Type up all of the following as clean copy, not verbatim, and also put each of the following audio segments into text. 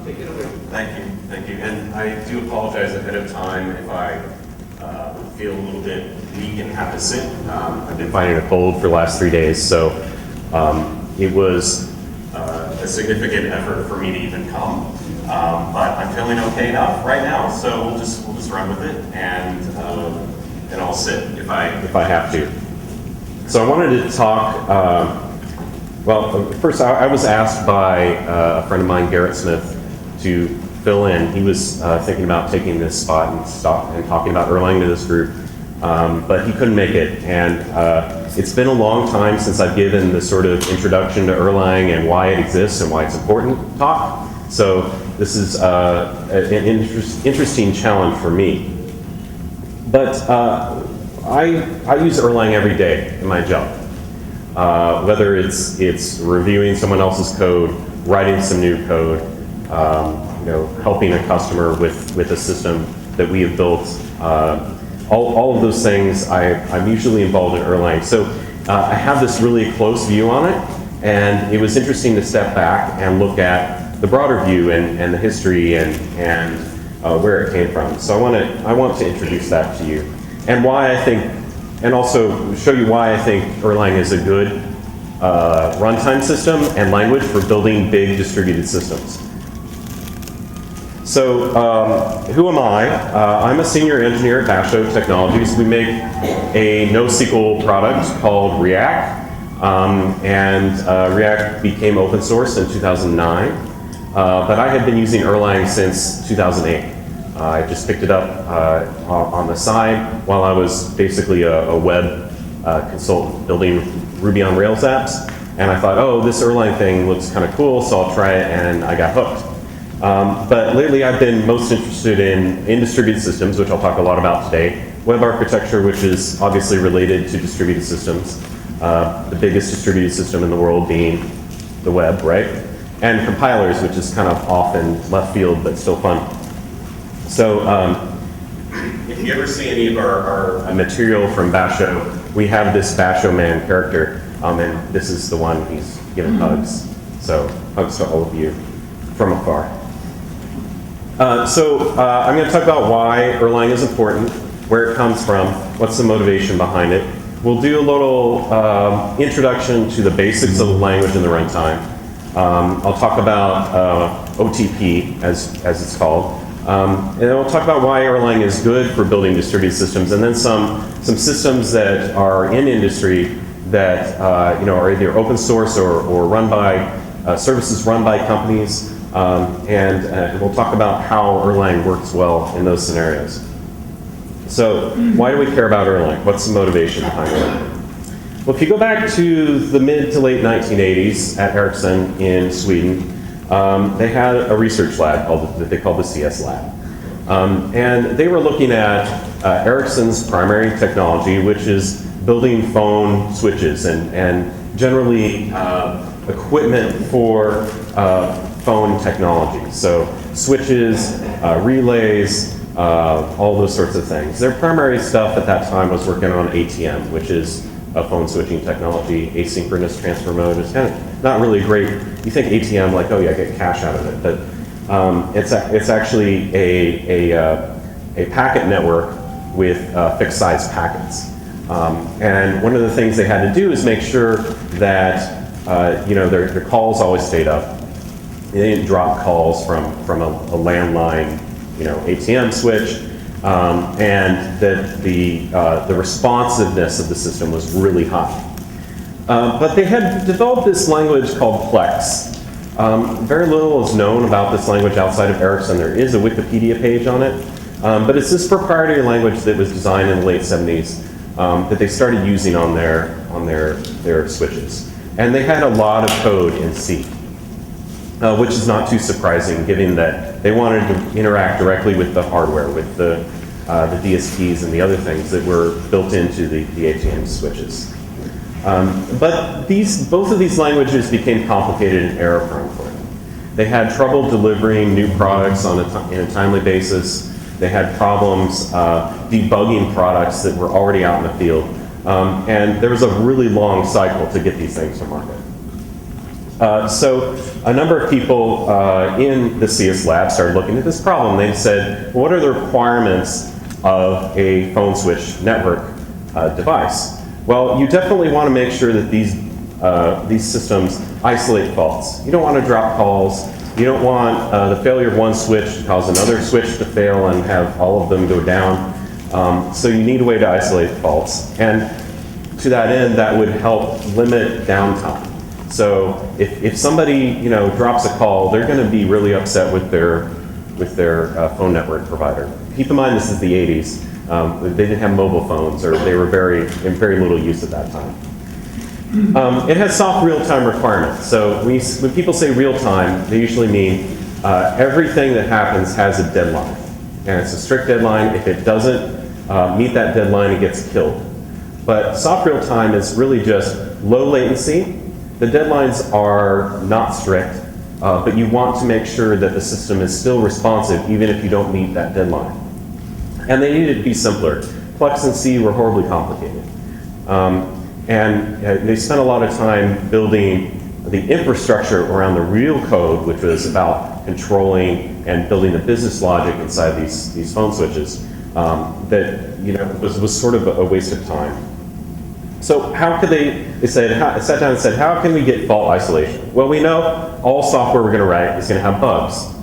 Take it away. Thank you. And I do apologize ahead of time if I feel a little bit weak and have to sit. I've been fighting a cold for the last 3 days, so it was a significant effort for me to even come. But I'm feeling okay enough right now, so we'll just run with it, and I'll sit if I have to. So I wanted to talk. Well, first I was asked by a friend of mine, Garrett Smith, to fill in. He was thinking about taking this spot and talking about Erlang to this group, but he couldn't make it. And it's been a long time since I've given the sort of introduction to Erlang and why it exists and why it's important talk. So this is an interesting challenge for me. But I use Erlang every day in my job. Whether it's reviewing someone else's code, writing some new code, helping a customer with a system that we have built, all of those things, I'm usually involved in Erlang. So I have this really close view on it, and it was interesting to step back and look at the broader view and the history and where it came from. So I want to introduce that to you, and why I think, and also show you why I think Erlang is a good runtime system and language for building big distributed systems. So who am I? I'm a senior engineer at Basho Technologies. We make a NoSQL product called React, and React became open source in 2009. But I had been using Erlang since 2008. I just picked it up on the side while I was basically a web consultant building Ruby on Rails apps. And I thought, oh, this Erlang thing looks kind of cool, so I'll try it, and I got hooked. But lately I've been most interested in distributed systems, which I'll talk a lot about today. Web architecture, which is obviously related to distributed systems. The biggest distributed system in the world being the web, right? And compilers, which is kind of off in left field, but still fun. So if you ever see any of our material from Basho, we have this Basho man character, and this is the one he's giving hugs. So hugs to all of you from afar. I'm going to talk about why Erlang is important, where it comes from, what's the motivation behind it. We'll do a little introduction to the basics of the language and the runtime. I'll talk about OTP, as it's called. And then we'll talk about why Erlang is good for building distributed systems, and then some systems that are in industry that are either open source or run by services run by companies. And we'll talk about how Erlang works well in those scenarios. So why do we care about Erlang? What's the motivation behind Erlang? Well, if you go back to the mid to late 1980s at Ericsson in Sweden, they had a research lab that they called the CS Lab. And they were looking at Ericsson's primary technology, which is building phone switches and generally equipment for phone technology. So switches, relays, all those sorts of things. Their primary stuff at that time was working on ATM, which is a phone switching technology. Asynchronous Transfer Mode is kind of not really great. You think ATM, like, oh yeah, get cash out of it, but it's actually a packet network with fixed size packets. And one of the things they had to do is make sure that their calls always stayed up. They didn't drop calls from a landline, ATM switch, and that the responsiveness of the system was really high. But they had developed this language called Plex. Very little is known about this language outside of Ericsson. There is a Wikipedia page on it, but it's this proprietary language that was designed in the late 70s that they started using on their switches. And they had a lot of code in C. Which is not too surprising, given that they wanted to interact directly with the hardware, with the DSPs and the other things that were built into the ATM switches. But both of these languages became complicated and error-prone for them. They had trouble delivering new products in a timely basis. They had problems debugging products that were already out in the field. And there was a really long cycle to get these things to market. So a number of people in the CS lab started looking at this problem. They said, what are the requirements of a phone switch network device? Well, you definitely want to make sure that these systems isolate faults. You don't want to drop calls. You don't want the failure of one switch to cause another switch to fail and have all of them go down. So you need a way to isolate faults. And to that end, that would help limit downtime. So if somebody drops a call, they're going to be really upset with their phone network provider. Keep in mind this is the 80s. They didn't have mobile phones, or they were in very little use at that time. It has soft real-time requirements. So when people say real-time, they usually mean everything that happens has a deadline. And it's a strict deadline. If it doesn't meet that deadline, it gets killed. But soft real-time is really just low latency. The deadlines are not strict, but you want to make sure that the system is still responsive even if you don't meet that deadline. And they needed to be simpler. Plex and C were horribly complicated. And they spent a lot of time building the infrastructure around the real code, which was about controlling and building the business logic inside these phone switches, that was sort of a waste of time. So how could they sat down and said, how can we get fault isolation? Well, we know all software we're going to write is going to have bugs.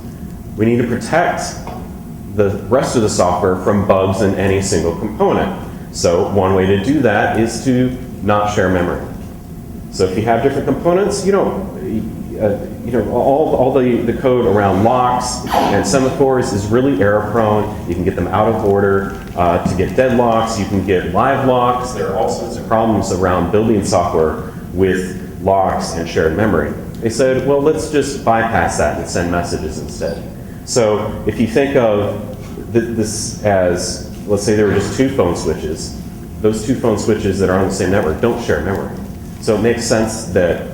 We need to protect the rest of the software from bugs in any single component. So one way to do that is to not share memory. So if you have different components, all the code around locks and semaphores is really error prone. You can get them out of order. To get deadlocks, you can get live locks. There are all sorts of problems around building software with locks and shared memory. They said, well, let's just bypass that and send messages instead. So if you think of this as, let's say there were just two phone switches, those two phone switches that are on the same network don't share memory. So it makes sense that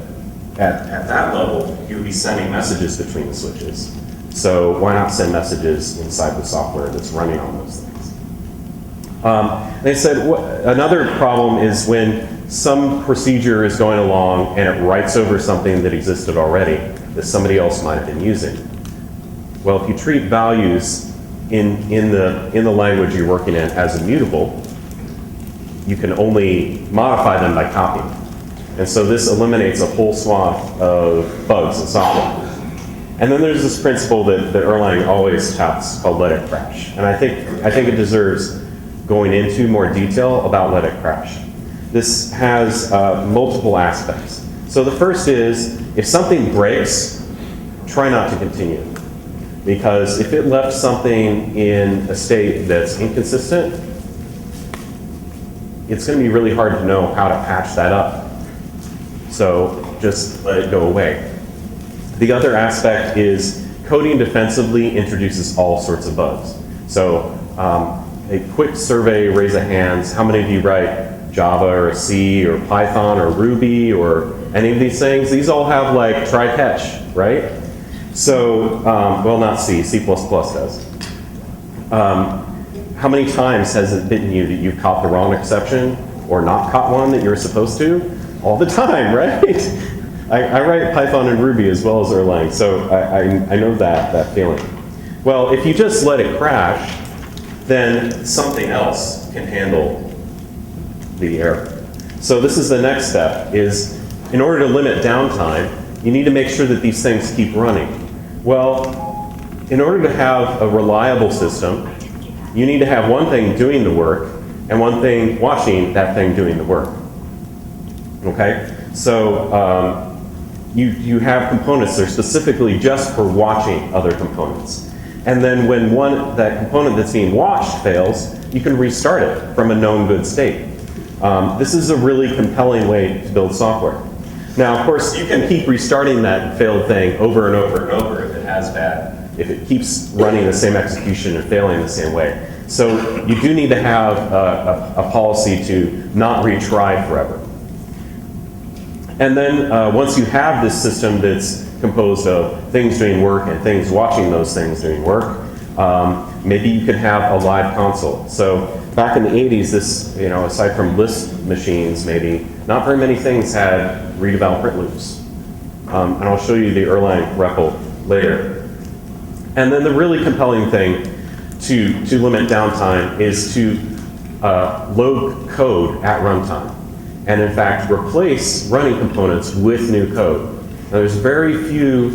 at that level, you would be sending messages between the switches. So why not send messages inside the software that's running on those things? They said another problem is when some procedure is going along and it writes over something that existed already that somebody else might have been using. Well, if you treat values in the language you're working in as immutable, you can only modify them by copying. And so this eliminates a whole swath of bugs in software. And then there's this principle that Erlang always touts called let it crash. And I think it deserves going into more detail about let it crash. This has multiple aspects. So the first is, if something breaks, try not to continue. Because if it left something in a state that's inconsistent, it's going to be really hard to know how to patch that up. So just let it go away. The other aspect is coding defensively introduces all sorts of bugs. So a quick survey, raise of hands, how many of you write Java or C or Python or Ruby or any of these things? These all have like try catch, right? So, well, not C, C++ does. How many times has it bitten you that you caught the wrong exception or not caught one that you're supposed to? All the time, right? I write Python and Ruby as well as Erlang, so I know that feeling. Well, if you just let it crash, then something else can handle the error. So this is the next step, is in order to limit downtime, you need to make sure that these things keep running. Well, in order to have a reliable system, you need to have one thing doing the work and one thing watching that thing doing the work. Okay? So you have components that are specifically just for watching other components. And then when that component that's being watched fails, you can restart it from a known good state. This is a really compelling way to build software. Now, of course, you can keep restarting that failed thing over and over and over if it has bad, if it keeps running the same execution and failing the same way. So you do need to have a policy to not retry forever. And then once you have this system that's composed of things doing work and things watching those things doing work, maybe you could have a live console. So back in the 80s, this, aside from list machines, maybe, not very many things had read eval print loops. And I'll show you the Erlang REPL later. And then the really compelling thing to limit downtime is to load code at runtime. And in fact, replace running components with new code. Now, there's very few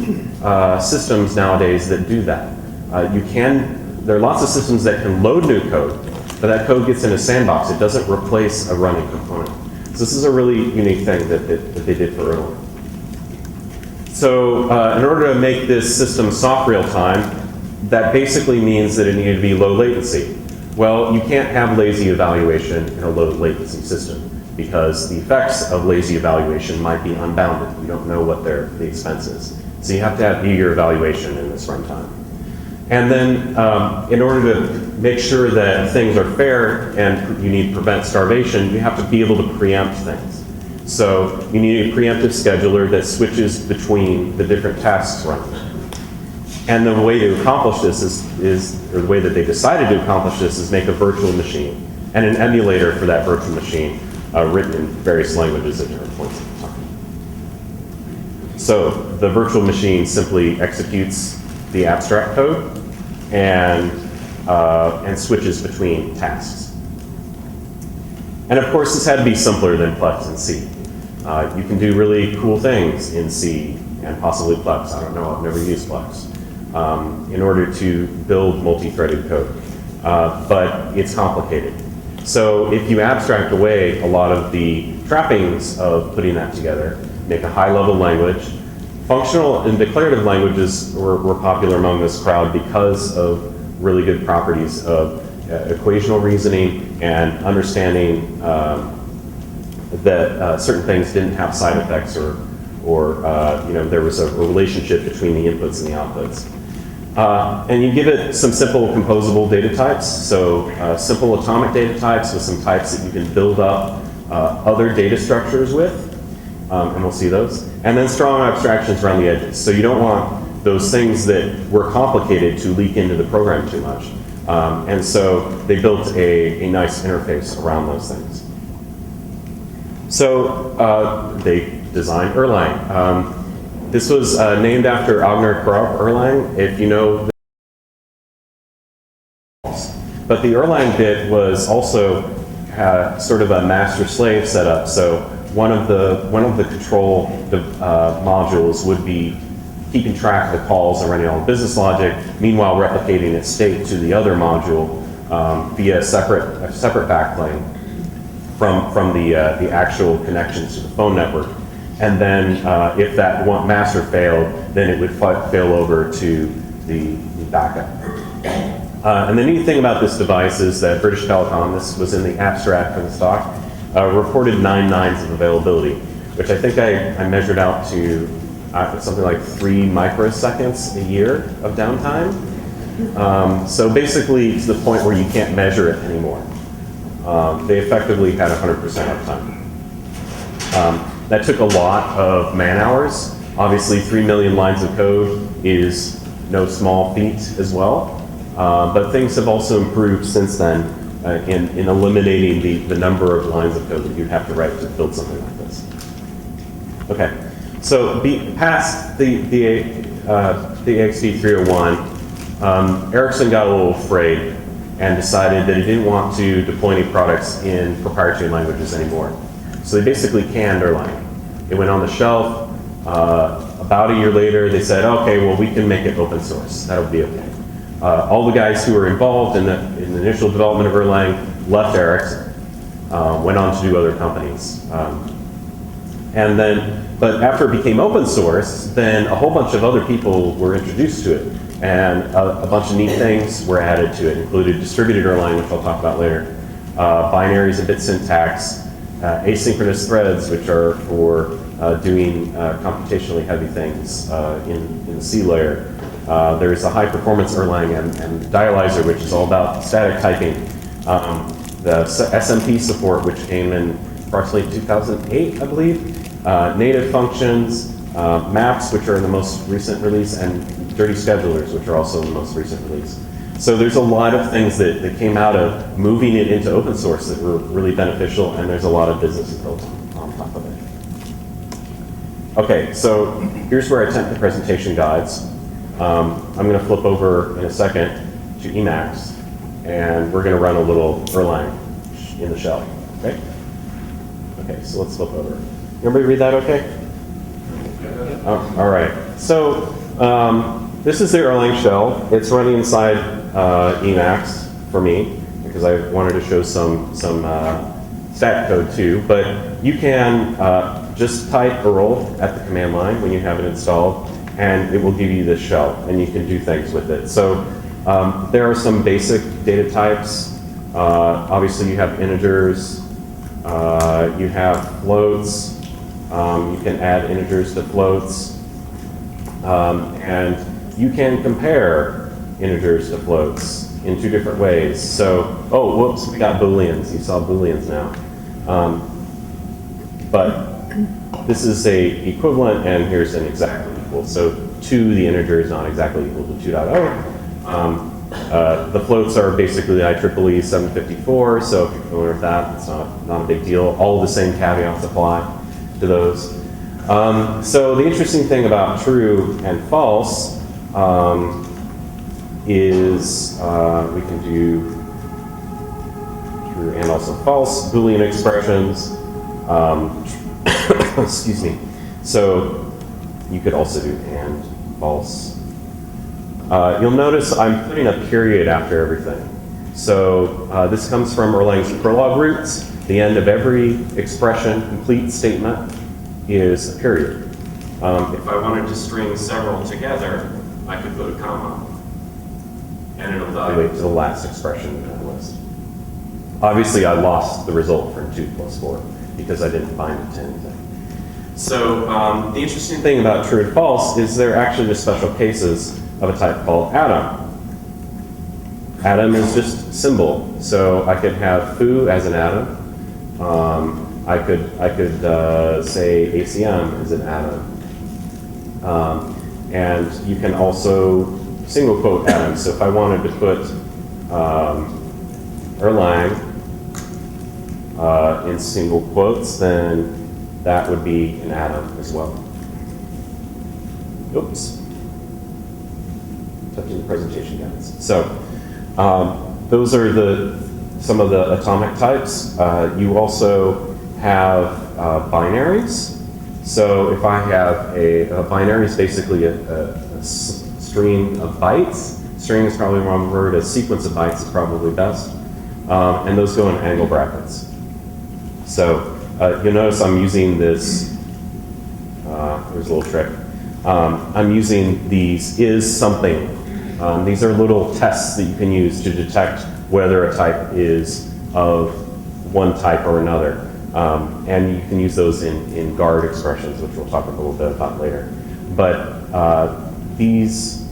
systems nowadays that do that. There are lots of systems that can load new code, but that code gets in a sandbox. It doesn't replace a running component. So this is a really unique thing that they did for Erlang. So in order to make this system soft real time, that basically means that it needed to be low latency. Well, you can't have lazy evaluation in a low latency system because the effects of lazy evaluation might be unbounded. You don't know what the expense is. So you have to have eager evaluation in this runtime. And then in order to make sure that things are fair and you need to prevent starvation, you have to be able to preempt things. So you need a preemptive scheduler that switches between the different tasks running. And the way to accomplish this or the way that they decided to accomplish this is make a virtual machine and an emulator for that virtual machine written in various languages at different points in time. So the virtual machine simply executes the abstract code and switches between tasks. And of course, this had to be simpler than Plex and C. You can do really cool things in C and possibly Plex. I don't know, I've never used Plex. In order to build multi-threaded code. But it's complicated. So if you abstract away a lot of the trappings of putting that together, make a high-level language, functional and declarative languages were popular among this crowd because of really good properties of equational reasoning and understanding that certain things didn't have side effects or there was a relationship between the inputs and the outputs. And you give it some simple composable data types, so simple atomic data types with some types that you can build up other data structures with, and we'll see those. And then strong abstractions around the edges. So you don't want those things that were complicated to leak into the program too much. And so they built a nice interface around those things. So they designed Erlang. This was named after Agner Karp Erlang, if you know. But the Erlang bit was also sort of a master-slave setup. So one of the control modules would be keeping track of the calls and running all the business logic, meanwhile replicating its state to the other module via a separate backplane from the actual connections to the phone network. And then if that one master failed, then it would fail over to the backup. And the neat thing about this device is that British Telecom, this was in the abstract for the stock, reported 9 nines of availability, which I think I measured out to something like 3 microseconds a year of downtime. So basically to the point where you can't measure it anymore. They effectively had 100% uptime. That took a lot of man hours. Obviously, 3 million lines of code is no small feat as well. But things have also improved since then in eliminating the number of lines of code that you'd have to write to build something like this. Okay, so past the AXT 301, Ericsson got a little afraid and decided that he didn't want to deploy any products in proprietary languages anymore. So they basically canned Erlang. It went on the shelf. About a year later, they said, okay, well, we can make it open source. That'll be okay. All the guys who were involved in the initial development of Erlang left Ericsson, went on to do other companies. But after it became open source, then a whole bunch of other people were introduced to it. And a bunch of neat things were added to it, included distributed Erlang, which I'll talk about later, binaries and bit syntax, asynchronous threads, which are for doing computationally heavy things in the C layer. There's a high-performance Erlang and dialyzer, which is all about static typing. The SMP support, which came in approximately 2008, I believe. Native functions, maps, which are in the most recent release, and dirty schedulers, which are also in the most recent release. So there's a lot of things that came out of moving it into open source that were really beneficial, and there's a lot of business built on top of it. Okay, so here's where I tempt the presentation guides. I'm going to flip over in a second to Emacs, and we're going to run a little Erlang in the shell. Okay? Okay, so let's flip over. Everybody read that okay? All right. So this is the Erlang shell. It's running inside Emacs for me because I wanted to show some stat code too. But you can just type Erl at the command line when you have it installed, and it will give you this shell, and you can do things with it. So there are some basic data types. Obviously, you have integers. You have floats. You can add integers to floats. And you can compare integers to floats in two different ways. So, oh, whoops, we got booleans. You saw booleans now. But this is a equivalent, and here's an exactly equal. So 2, the integer, is not exactly equal to 2.0. The floats are basically IEEE 754, so if you're familiar with that, it's not a big deal. All the same caveats apply to those. So the interesting thing about true and false is we can do true and also false Boolean expressions. Excuse me. So you could also do and false. You'll notice I'm putting a period after everything. So this comes from Erlang's Prolog roots. The end of every expression, complete statement, is a period. If I wanted to string several together, I could put a comma, and it'll evaluate to the last expression in that list. Obviously, I lost the result from 2 plus 4 because I didn't bind it to anything. So the interesting thing about true and false is they're actually just special cases of a type called atom. Atom is just symbol. So I could have foo as an atom. I could say ACM is an atom. And you can also single quote atom. So if I wanted to put Erlang in single quotes, then that would be an atom as well. Oops. Touching the presentation guides. So those are some of the atomic types. You also have binaries. So if I have a binary is basically a string of bytes. String is probably the wrong word. A sequence of bytes is probably best. And those go in angle brackets. So you'll notice I'm using this. Here's a little trick. I'm using these is something. These are little tests that you can use to detect whether a type is of one type or another. And you can use those in guard expressions, which we'll talk a little bit about later. But these,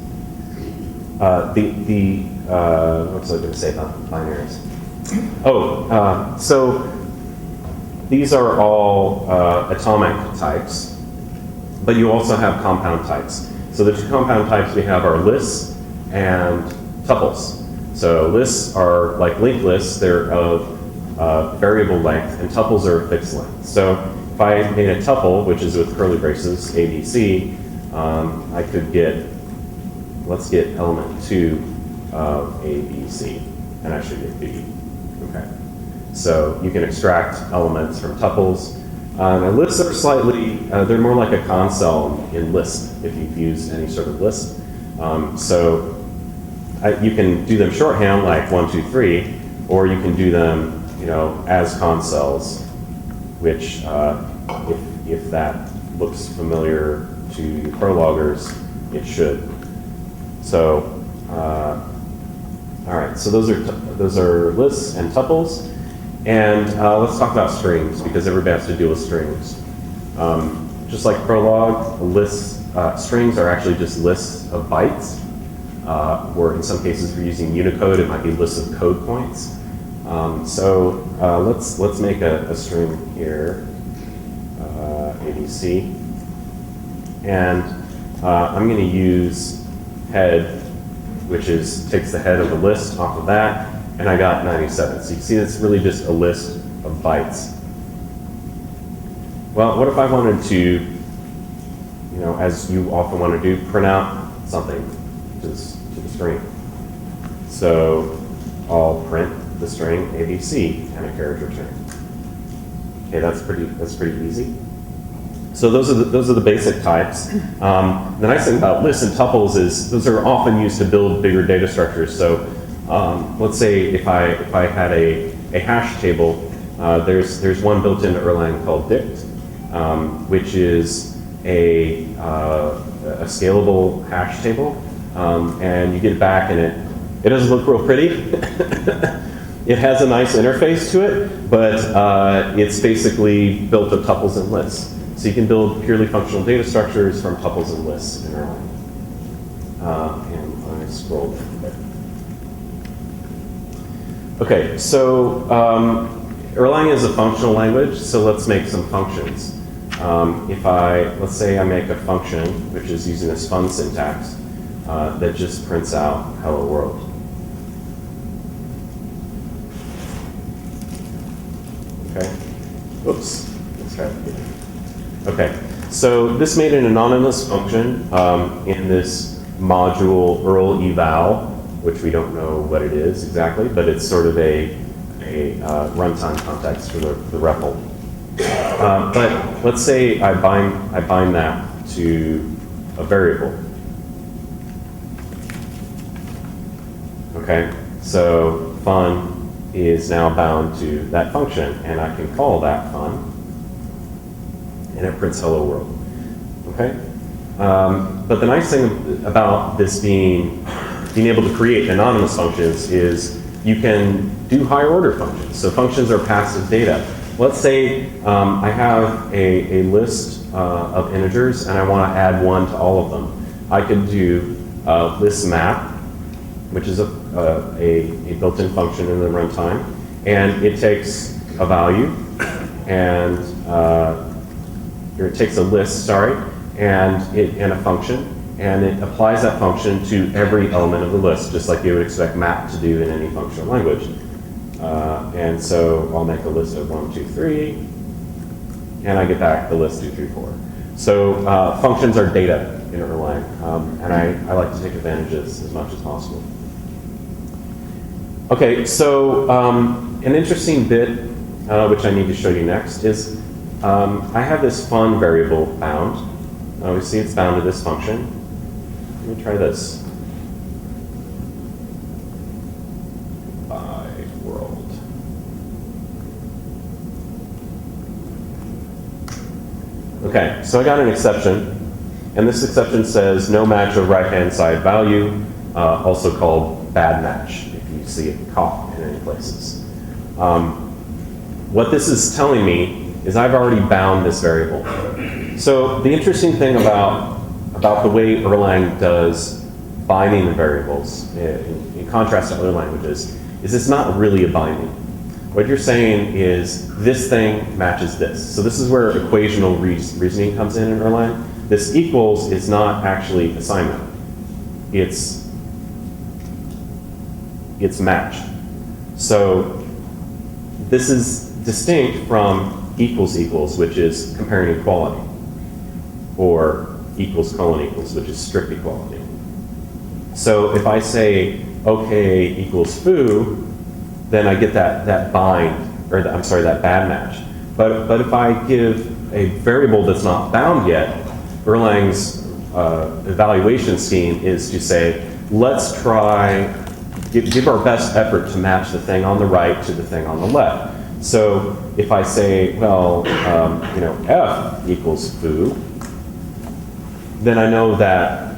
what was I going to say about binaries? Oh, so these are all atomic types, but you also have compound types. So the 2 compound types we have are lists and tuples. So lists are like linked lists, they're of variable length, and tuples are fixed length. So if I made a tuple, which is with curly braces, ABC, I could get, let's get element 2 of ABC, and I should get B. Okay. So you can extract elements from tuples. And lists are slightly, they're more like a console in Lisp, if you've used any sort of Lisp. So you can do them shorthand, like 1, 2, 3, or you can do them, as consoles, which, if that looks familiar to you Prologers, it should. So, all right. So those are lists and tuples, and let's talk about strings because everybody has to deal with strings. Just like Prolog, strings are actually just lists of bytes. Or in some cases, if you're using Unicode, it might be lists of code points. So let's make a string here, ABC, and I'm going to use head, which takes the head of the list off of that, and I got 97. So you see, it's really just a list of bytes. Well, what if I wanted to as you often want to do, print out something to the screen. So I'll print the string ABC and a carriage return. Okay, that's pretty easy. So those are the basic types. The nice thing about lists and tuples is those are often used to build bigger data structures. So let's say if I had a hash table, there's one built into Erlang called dict, which is a scalable hash table, and you get it back and it doesn't look real pretty. It has a nice interface to it, but it's basically built of tuples and lists. So you can build purely functional data structures from tuples and lists in Erlang. And I scroll down a bit. Okay, so Erlang is a functional language, so let's make some functions. Let's say I make a function, which is using this fun syntax, that just prints out hello world. Okay, oops, let's try it again. Okay, so this made an anonymous function in this module Erl eval, which we don't know what it is exactly, but it's sort of a runtime context for the REPL. But let's say I bind that to a variable. Okay, so fun is now bound to that function, and I can call that fun, and it prints hello world. Okay, but the nice thing about this being able to create anonymous functions is you can do higher order functions. So functions are passive data. Let's say I have a list of integers and I want to add one to all of them. I could do list map, which is a built-in function in the runtime, and it takes a value and it takes a list, and a function, and it applies that function to every element of the list, just like you would expect map to do in any functional language. And so I'll make a list of 1, 2, 3, and I get back the list 2, 3, 4. So functions are data in Erlang, and I like to take advantages as much as possible. Okay, so an interesting bit, which I need to show you next, is I have this fun variable bound. We see it's bound to this function. Let me try this. By world. Okay, so I got an exception, and this exception says no match of right-hand side value, also called bad match, if you see it caught in any places. What this is telling me is I've already bound this variable. So the interesting thing about the way Erlang does binding the variables, in contrast to other languages, is it's not really a binding. What you're saying is this thing matches this. So this is where equational reasoning comes in Erlang. This equals is not actually assignment. It's matched. So this is distinct from equals equals, which is comparing equality, or equals colon equals, which is strict equality. So if I say OK equals foo, then I get that bind, or that bad match. But if I give a variable that's not bound yet, Erlang's evaluation scheme is to say, let's try, give our best effort to match the thing on the right to the thing on the left. So if I say, well, f equals foo, then I know that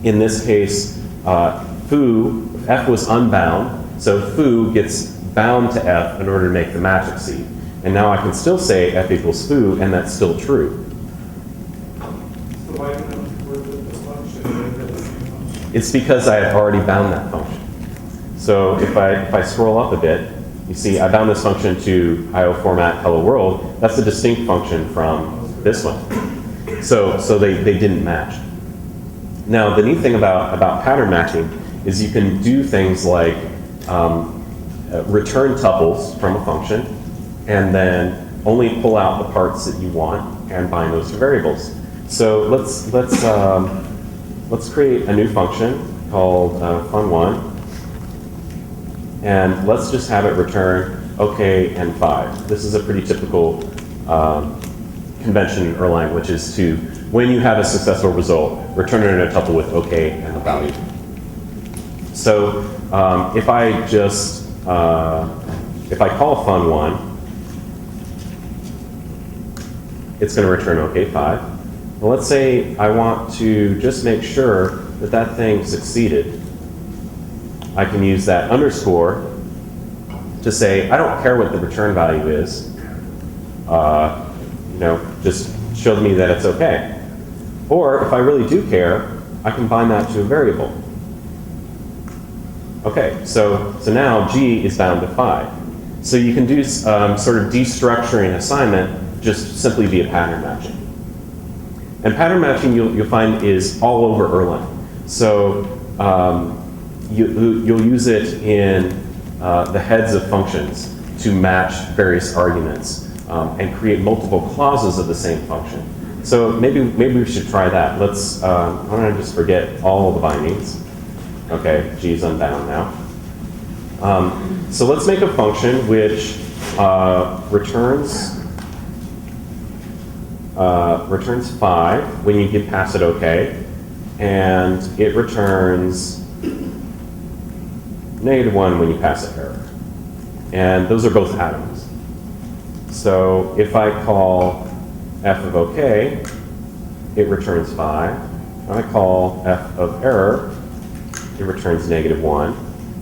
in this case, f was unbound, so foo gets bound to f in order to make the match succeed. And now I can still say f equals foo, and that's still true. So why do you work with this function? It's because I have already bound that function. So if I scroll up a bit, you see I bound this function to IO format hello world. That's a distinct function from this one. So they didn't match. Now the neat thing about pattern matching is you can do things like return tuples from a function, and then only pull out the parts that you want and bind those to variables. So let's create a new function called fun1, and let's just have it return OK and 5. This is a pretty typical convention in Erlang, which is to, when you have a successful result, return it in a tuple with OK and the value. So if I call fun1, it's going to return OK5. Well, let's say I want to just make sure that that thing succeeded. I can use that underscore to say, I don't care what the return value is. Just show me that it's OK. Or if I really do care, I can bind that to a variable. OK, so now G is bound to 5. So you can do sort of destructuring assignment just simply via pattern matching. And pattern matching, you'll find, is all over Erlang. So you'll use it in the heads of functions to match various arguments and create multiple clauses of the same function. So maybe we should try that. Let's, I'm going to just forget all the bindings. OK, G is unbound now. So let's make a function which returns 5 when you pass it OK, and it returns -1 when you pass it error. And those are both atoms. So if I call f of OK, it returns 5. If I call f of error, it returns -1,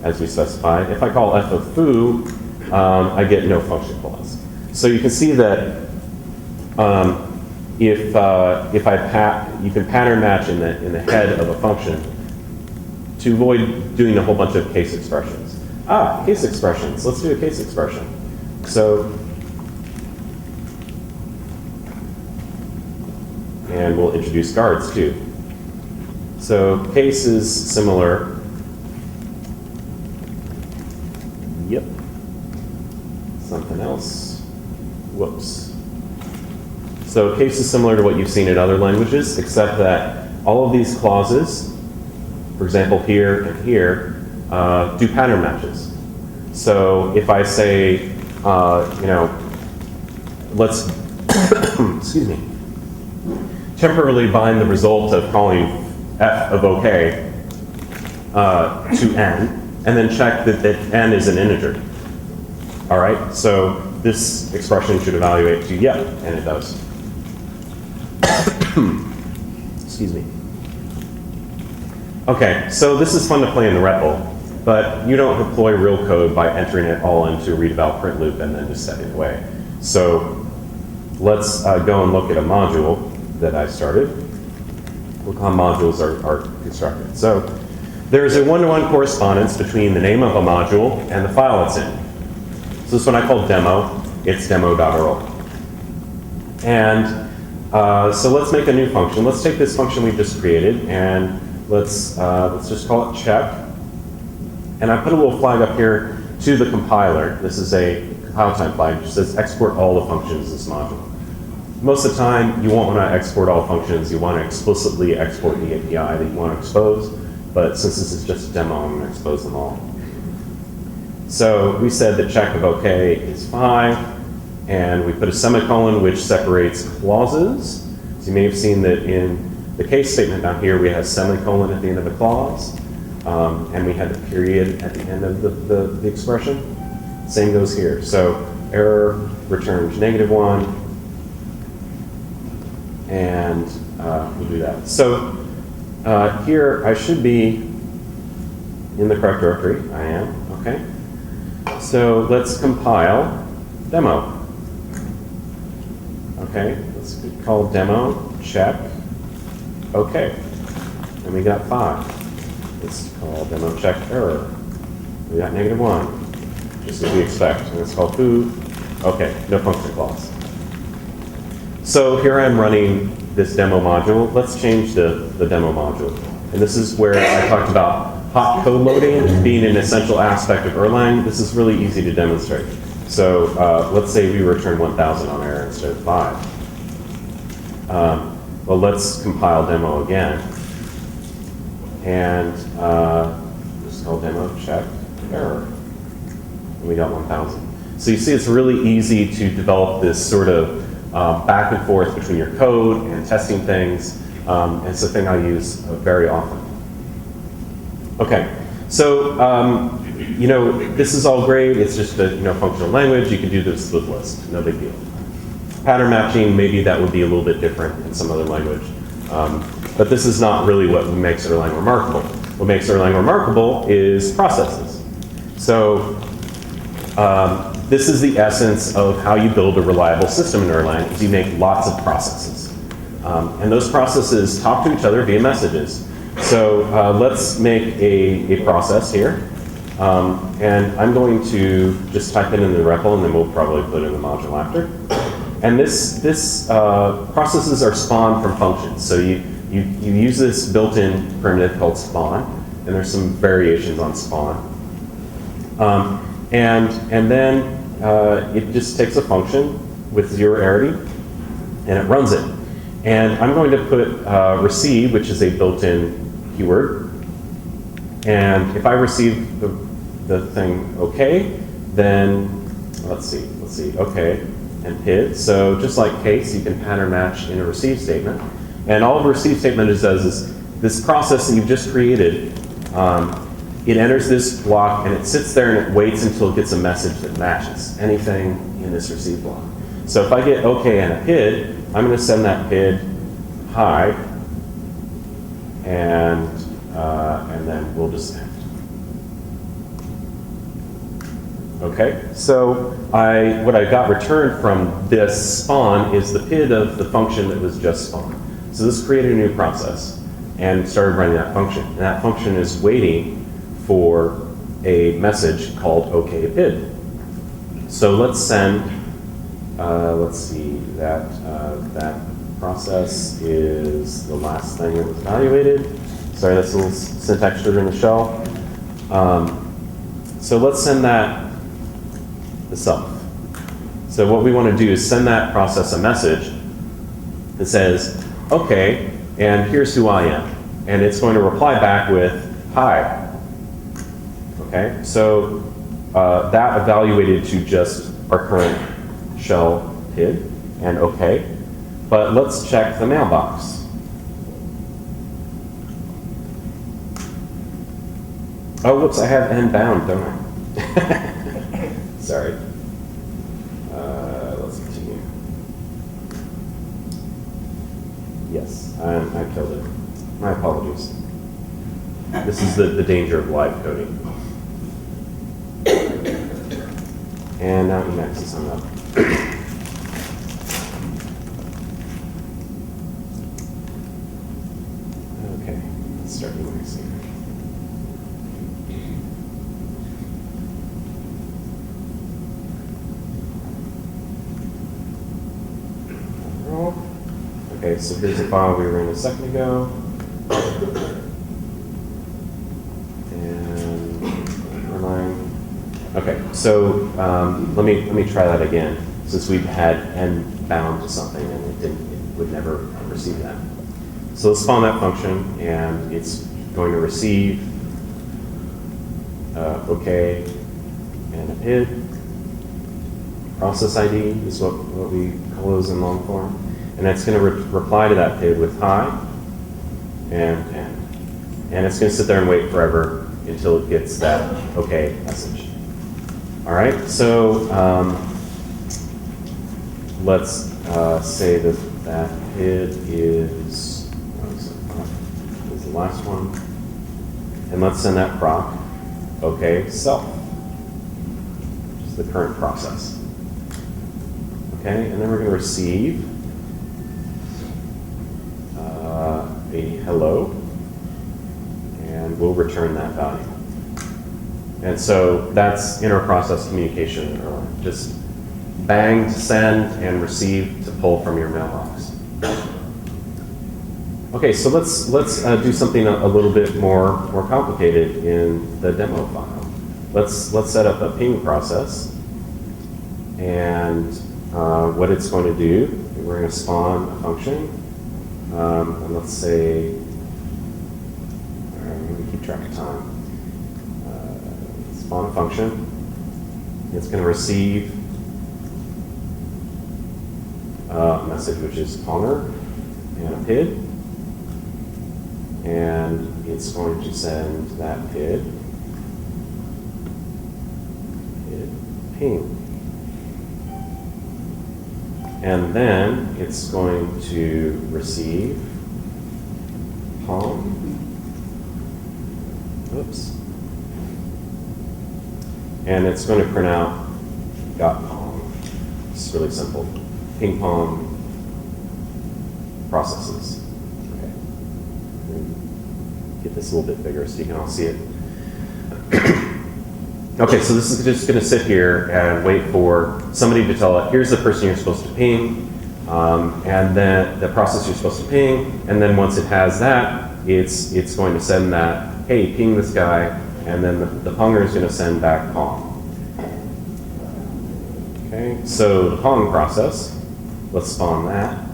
as we specified. If I call f of foo, I get no function clause. So you can see that you can pattern match in the head of a function to avoid doing a whole bunch of case expressions. Case expressions. Let's do a case expression. So, and we'll introduce guards too. So case is similar. Yep. Something else. Whoops. So case is similar to what you've seen in other languages, except that all of these clauses, for example, here and here, do pattern matches. So if I say, let's excuse me, temporarily bind the result of calling f of OK to n, and then check that n is an integer. All right, so this expression should evaluate to yep, and it does. Excuse me. OK, so this is fun to play in the REPL, but you don't deploy real code by entering it all into a read-eval print loop and then just setting it away. So let's go and look at a module that I started. Look how modules are constructed. So there's a one-to-one correspondence between the name of a module and the file it's in. So this one I call demo. It's demo.rl. And so let's make a new function. Let's take this function we just created and let's just call it check. And I put a little flag up here to the compiler. This is a compile time flag which says export all the functions in this module. Most of the time, you won't want to export all functions. You want to explicitly export the API that you want to expose. But since this is just a demo, I'm going to expose them all. So we said that check of OK is 5. And we put a semicolon which separates clauses. So you may have seen that in the case statement down here, we have a semicolon at the end of the clause. And we had the period at the end of the expression. Same goes here. So error returns -1. And we'll do that. So here I should be in the correct directory. I am. OK. So let's compile demo. OK. Let's call demo check. OK. And we got 5. Let's call demo check error. We got -1, just as we expect. And let's call foo. OK. No function clause. So here I'm running this demo module. Let's change the demo module. And this is where I talked about hot code loading being an essential aspect of Erlang. This is really easy to demonstrate. So let's say we return 1,000 on error instead of 5. Well, let's compile demo again. And just call demo check error. And we got 1,000. So you see it's really easy to develop this sort of back and forth between your code and testing things. It's a thing I use very often. Okay, so this is all great. It's just a functional language. You can do this with Lisp, no big deal. Pattern matching, maybe that would be a little bit different in some other language. But this is not really what makes Erlang remarkable. What makes Erlang remarkable is processes. So this is the essence of how you build a reliable system in Erlang, is you make lots of processes. And those processes talk to each other via messages. So let's make a process here. And I'm going to just type it in the REPL, and then we'll probably put it in the module after. And this processes are spawned from functions. So you use this built-in primitive called spawn, and there's some variations on spawn. And then it just takes a function with zero arity, and it runs it. And I'm going to put receive, which is a built-in keyword. And if I receive the thing OK, then let's see, OK, and PID. So just like case, you can pattern match in a receive statement. And all the receive statement does is this process that you've just created, it enters this block and it sits there and it waits until it gets a message that matches anything in this receive block. So if I get OK and a PID, I'm going to send that PID hi, and then we'll just end. Okay, so what I got returned from this spawn is the PID of the function that was just spawned. So this created a new process and started running that function. And that function is waiting for a message called OK PID. So let's send, let's see, that process is the last thing that was evaluated. Sorry, that's a little syntax sugar in the shell. So let's send that the self. So what we want to do is send that process a message that says, OK, and here's who I am. And it's going to reply back with, hi. OK, so that evaluated to just our current shell PID and OK. But let's check the mailbox. Oh, whoops, I have n bound, don't I? Sorry. Let's continue. Yes, I killed it. My apologies. This is the danger of live coding. And now Emacs is hung up. Okay, let's start Emacs here. Okay, so here's the file we were in a second ago. And Realign. Okay, so let me try that again, since we've had n bound to something and it would never receive that. So let's spawn that function, and it's going to receive OK and a PID. Process ID is what we call those in long form. And it's going to reply to that PID with hi and end. And it's going to sit there and wait forever until it gets that OK message. All right, so let's say that PID is the last one. And let's send that proc OK self, which is the current process. Okay, and then we're going to receive a hello, and we'll return that value. And so that's inter-process communication, just bang to send and receive to pull from your mailbox. Okay, so let's do something a little bit more complicated in the demo file. Let's set up a ping process, and what it's going to do, we're going to spawn a function And let's say, I'm going to keep track of time. Spawn a function. It's going to receive a message which is ponger and a PID. And it's going to send that PID ping. And then it's going to receive pong. Oops. And it's going to print out .pong. It's really simple. Ping pong processes. Okay. Get this a little bit bigger so you can all see it. Okay, so this is just going to sit here and wait for somebody to tell it, here's the person you're supposed to ping, and then the process you're supposed to ping, and then once it has that, it's going to send that, hey, ping this guy, and then the ponger is going to send back pong. Okay, so the pong process, let's spawn that,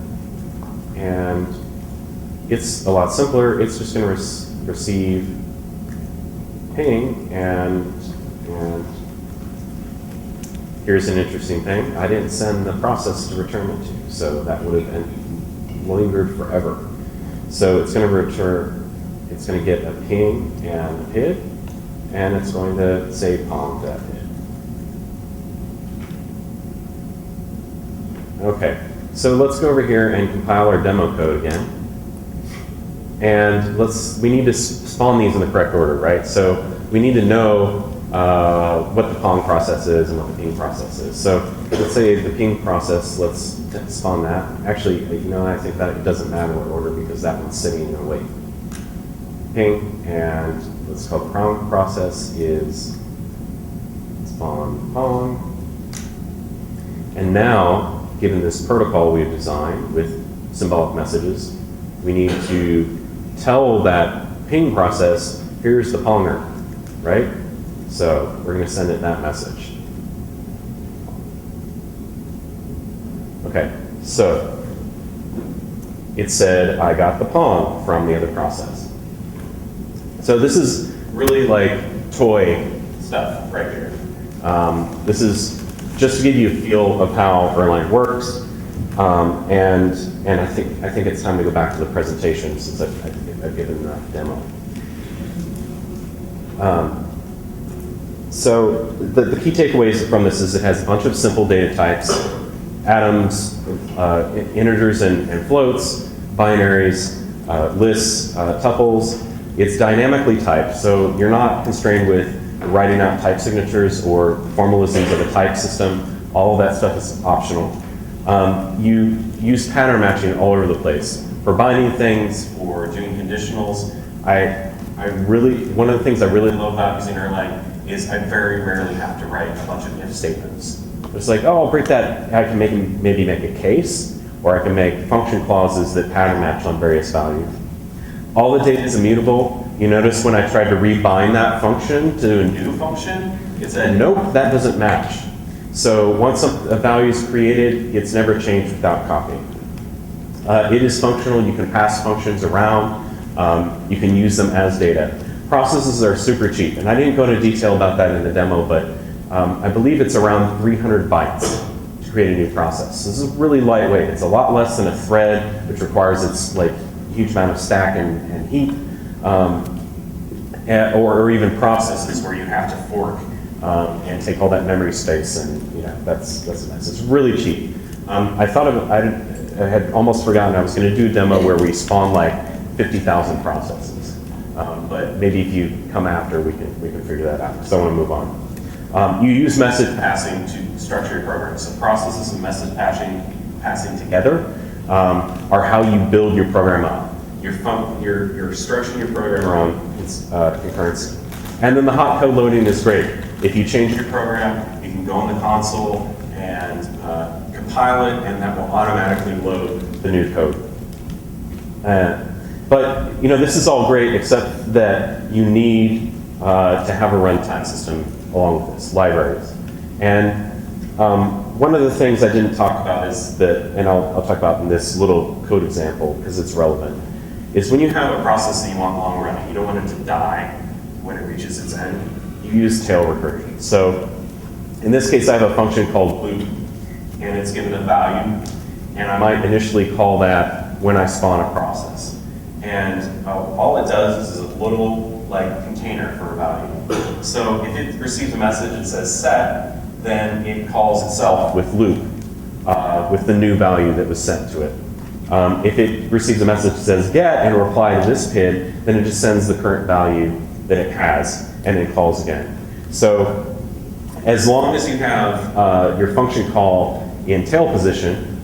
and it's a lot simpler. It's just going to receive ping, and here's an interesting thing. I didn't send the process to return it to, so that would have been lingered forever. So it's going to return, it's going to get a ping and a PID, and it's going to say pong to that PID. Okay, so let's go over here and compile our demo code again. And we need to spawn these in the correct order, right? So we need to know what the pong process is and what the ping process is. So let's say the ping process, let's spawn that. Actually, you know, I think that it doesn't matter what order because that one's sitting in the wait. Ping, and let's call the pong process is spawn pong. And now, given this protocol we've designed with symbolic messages, we need to tell that ping process, here's the ponger, right? So we're going to send it that message. Okay, so it said, I got the pong from the other process. So this is really like toy stuff right here. This is just to give you a feel of how Erlang works. And I think it's time to go back to the presentation since I've given the demo. So the key takeaways from this is it has a bunch of simple data types, atoms, integers and floats, binaries, lists, tuples. It's dynamically typed, so you're not constrained with writing out type signatures or formalisms of a type system. All of that stuff is optional. You use pattern matching all over the place. For binding things, for doing conditionals, one of the things I really love about using Erlang is I very rarely have to write a bunch of if statements. It's like, oh, I'll break that. I can maybe make a case, or I can make function clauses that pattern match on various values. All the data is immutable. You notice when I tried to rebind that function to a new function, it said, nope, that doesn't match. So once a value is created, it's never changed without copying. It is functional. You can pass functions around. You can use them as data. Processes are super cheap, and I didn't go into detail about that in the demo, but I believe it's around 300 bytes to create a new process. This is really lightweight. It's a lot less than a thread, which requires its like huge amount of stack and heap, or even processes where you have to fork and take all that memory space, and that's a mess. It's really cheap. I had almost forgotten I was going to do a demo where we spawn like 50,000 processes, but maybe if you come after, we can figure that out. So I want to move on. You use message passing to structure your program. So processes and message passing together are how you build your program up. You're structuring your program around concurrency. And then the hot code loading is great. If you change your program, you can go in the console and compile it, and that will automatically load the new code. But this is all great, except that you need to have a runtime system along with this, libraries. And One of the things I didn't talk about is that, and I'll talk about in this little code example because it's relevant, is when you have a process that you want long running, you don't want it to die when it reaches its end, you use tail recursion. So in this case, I have a function called loop, and it's given a value, and I might initially call that when I spawn a process. And all it does is a little like container for a value. So if it receives a message that says set, then it calls itself with loop, with the new value that was sent to it. If it receives a message that says get and reply to this PID, then it just sends the current value that it has and it calls again. So as long as you have your function call in tail position,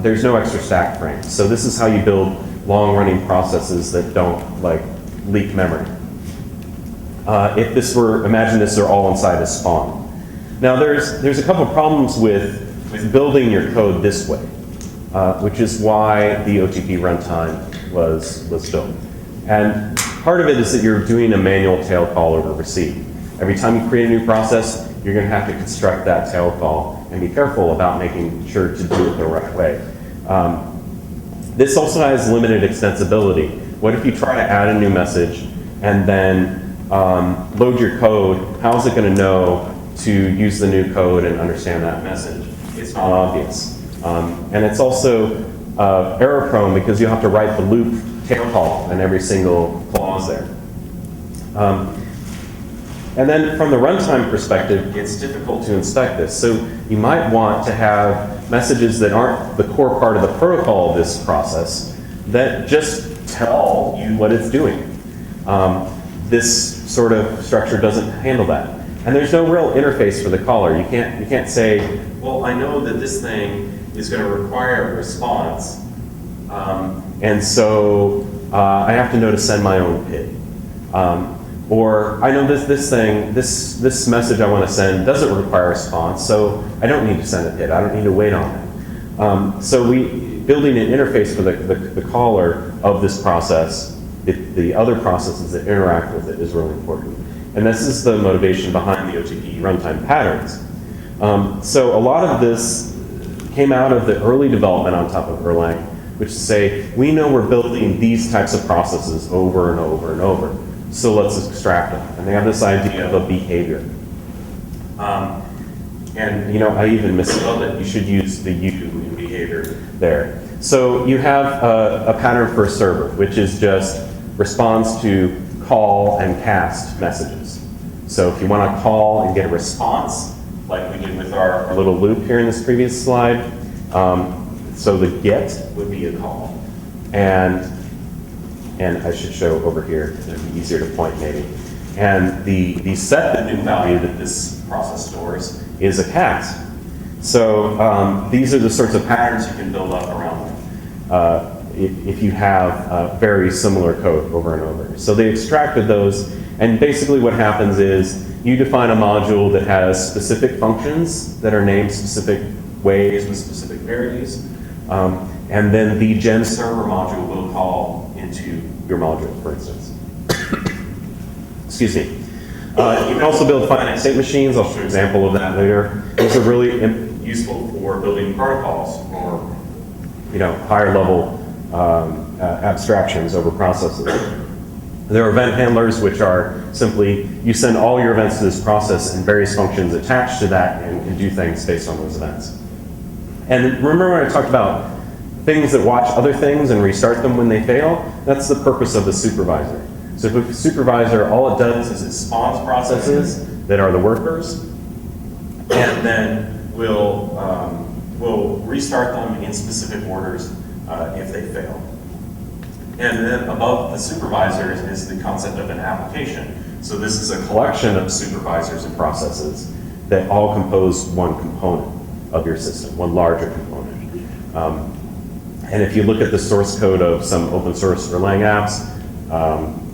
there's no extra stack frame. So this is how you build long-running processes that don't like leak memory. If this were, imagine this are all inside a spawn. Now there's a couple problems with building your code this way, which is why the OTP runtime was built. And part of it is that you're doing a manual tail call over receive. Every time you create a new process, you're going to have to construct that tail call and be careful about making sure to do it the right way. This also has limited extensibility. What if you try to add a new message and then load your code? How is it going to know to use the new code and understand that message? It's not obvious. And it's also error prone because you have to write the loop tail call in every single clause there. And then from the runtime perspective, it's difficult to inspect this. So you might want to have messages that aren't the core part of the protocol of this process that just tell you what it's doing. This sort of structure doesn't handle that. And there's no real interface for the caller. You can't say, well, I know that this thing is going to require a response, and so I have to know to send my own PID. Or I know this message I want to send doesn't require a response, so I don't need to send a PID. I don't need to wait on it. So building an interface for the caller of this process, the other processes that interact with it is really important. And this is the motivation behind the OTP runtime patterns. So a lot of this came out of the early development on top of Erlang, which is say, we know we're building these types of processes over and over and over. So let's extract them. And they have this idea of a behavior. And I even misspelled it. You should use the U in behavior there. So you have a pattern for a server, which is just responds to call and cast messages. So if you want to call and get a response, like we did with our little loop here in this previous slide, so the get would be a call. And I should show over here, it'd be easier to point maybe. And the set, the new value that this process stores, is a cast. So these are the sorts of patterns you can build up around them if you have very similar code over and over. So they extracted those, and basically what happens is you define a module that has specific functions that are named specific ways with specific varieties, and then the gen server module will call into your module, for instance. Excuse me. You can also build finite state machines. I'll show an example of that later. These are really useful for building protocols or higher level abstractions over processes. There are event handlers, which are simply, you send all your events to this process and various functions attached to that and can do things based on those events. And remember when I talked about things that watch other things and restart them when they fail? That's the purpose of the supervisor. So with the supervisor, all it does is it spawns processes that are the workers, and then will restart them in specific orders if they fail. And then above the supervisor is the concept of an application. So this is a collection of supervisors and processes that all compose one component of your system, one larger component. And if you look at the source code of some open source Erlang apps,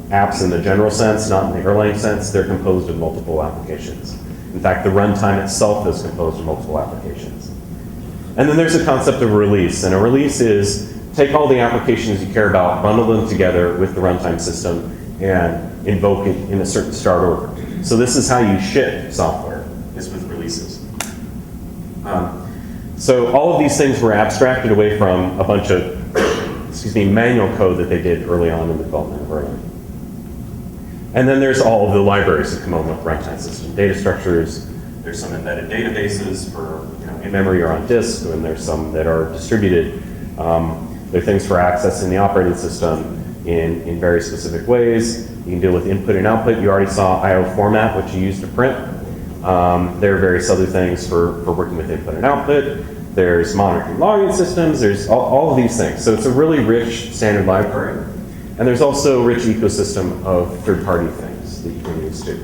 apps in the general sense, not in the Erlang sense, they're composed of multiple applications. In fact, the runtime itself is composed of multiple applications. And then there's a concept of release. And a release is take all the applications you care about, bundle them together with the runtime system, and invoke it in a certain start order. So this is how you ship software, is with releases. So all of these things were abstracted away from a bunch of, manual code that they did early on in the development of Erlang. And then there's all of the libraries that come along with runtime system, data structures. There's some embedded databases for in memory or on disk, and there's some that are distributed. There are things for accessing the operating system in very specific ways. You can deal with input and output. You already saw I/O format, which you use to print. There are various other things for working with input and output. There's monitoring logging systems. There's all of these things. So it's a really rich standard library. And there's also a rich ecosystem of third-party things that you can use too.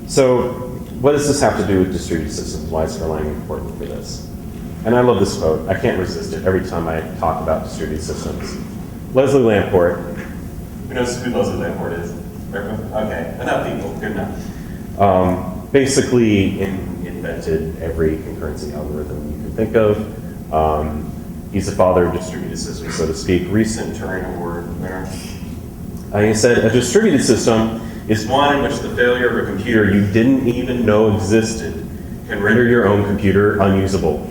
So what does this have to do with distributed systems? Why is Erlang important for this? And I love this quote. I can't resist it every time I talk about distributed systems. Leslie Lamport. Who knows who Leslie Lamport is? Okay, enough people, good enough. Basically invented every concurrency algorithm you can think of. He's the father of distributed systems, so to speak. Recent Turing Award winner. He said, a distributed system is one in which the failure of a computer you didn't even know existed can render your own computer unusable.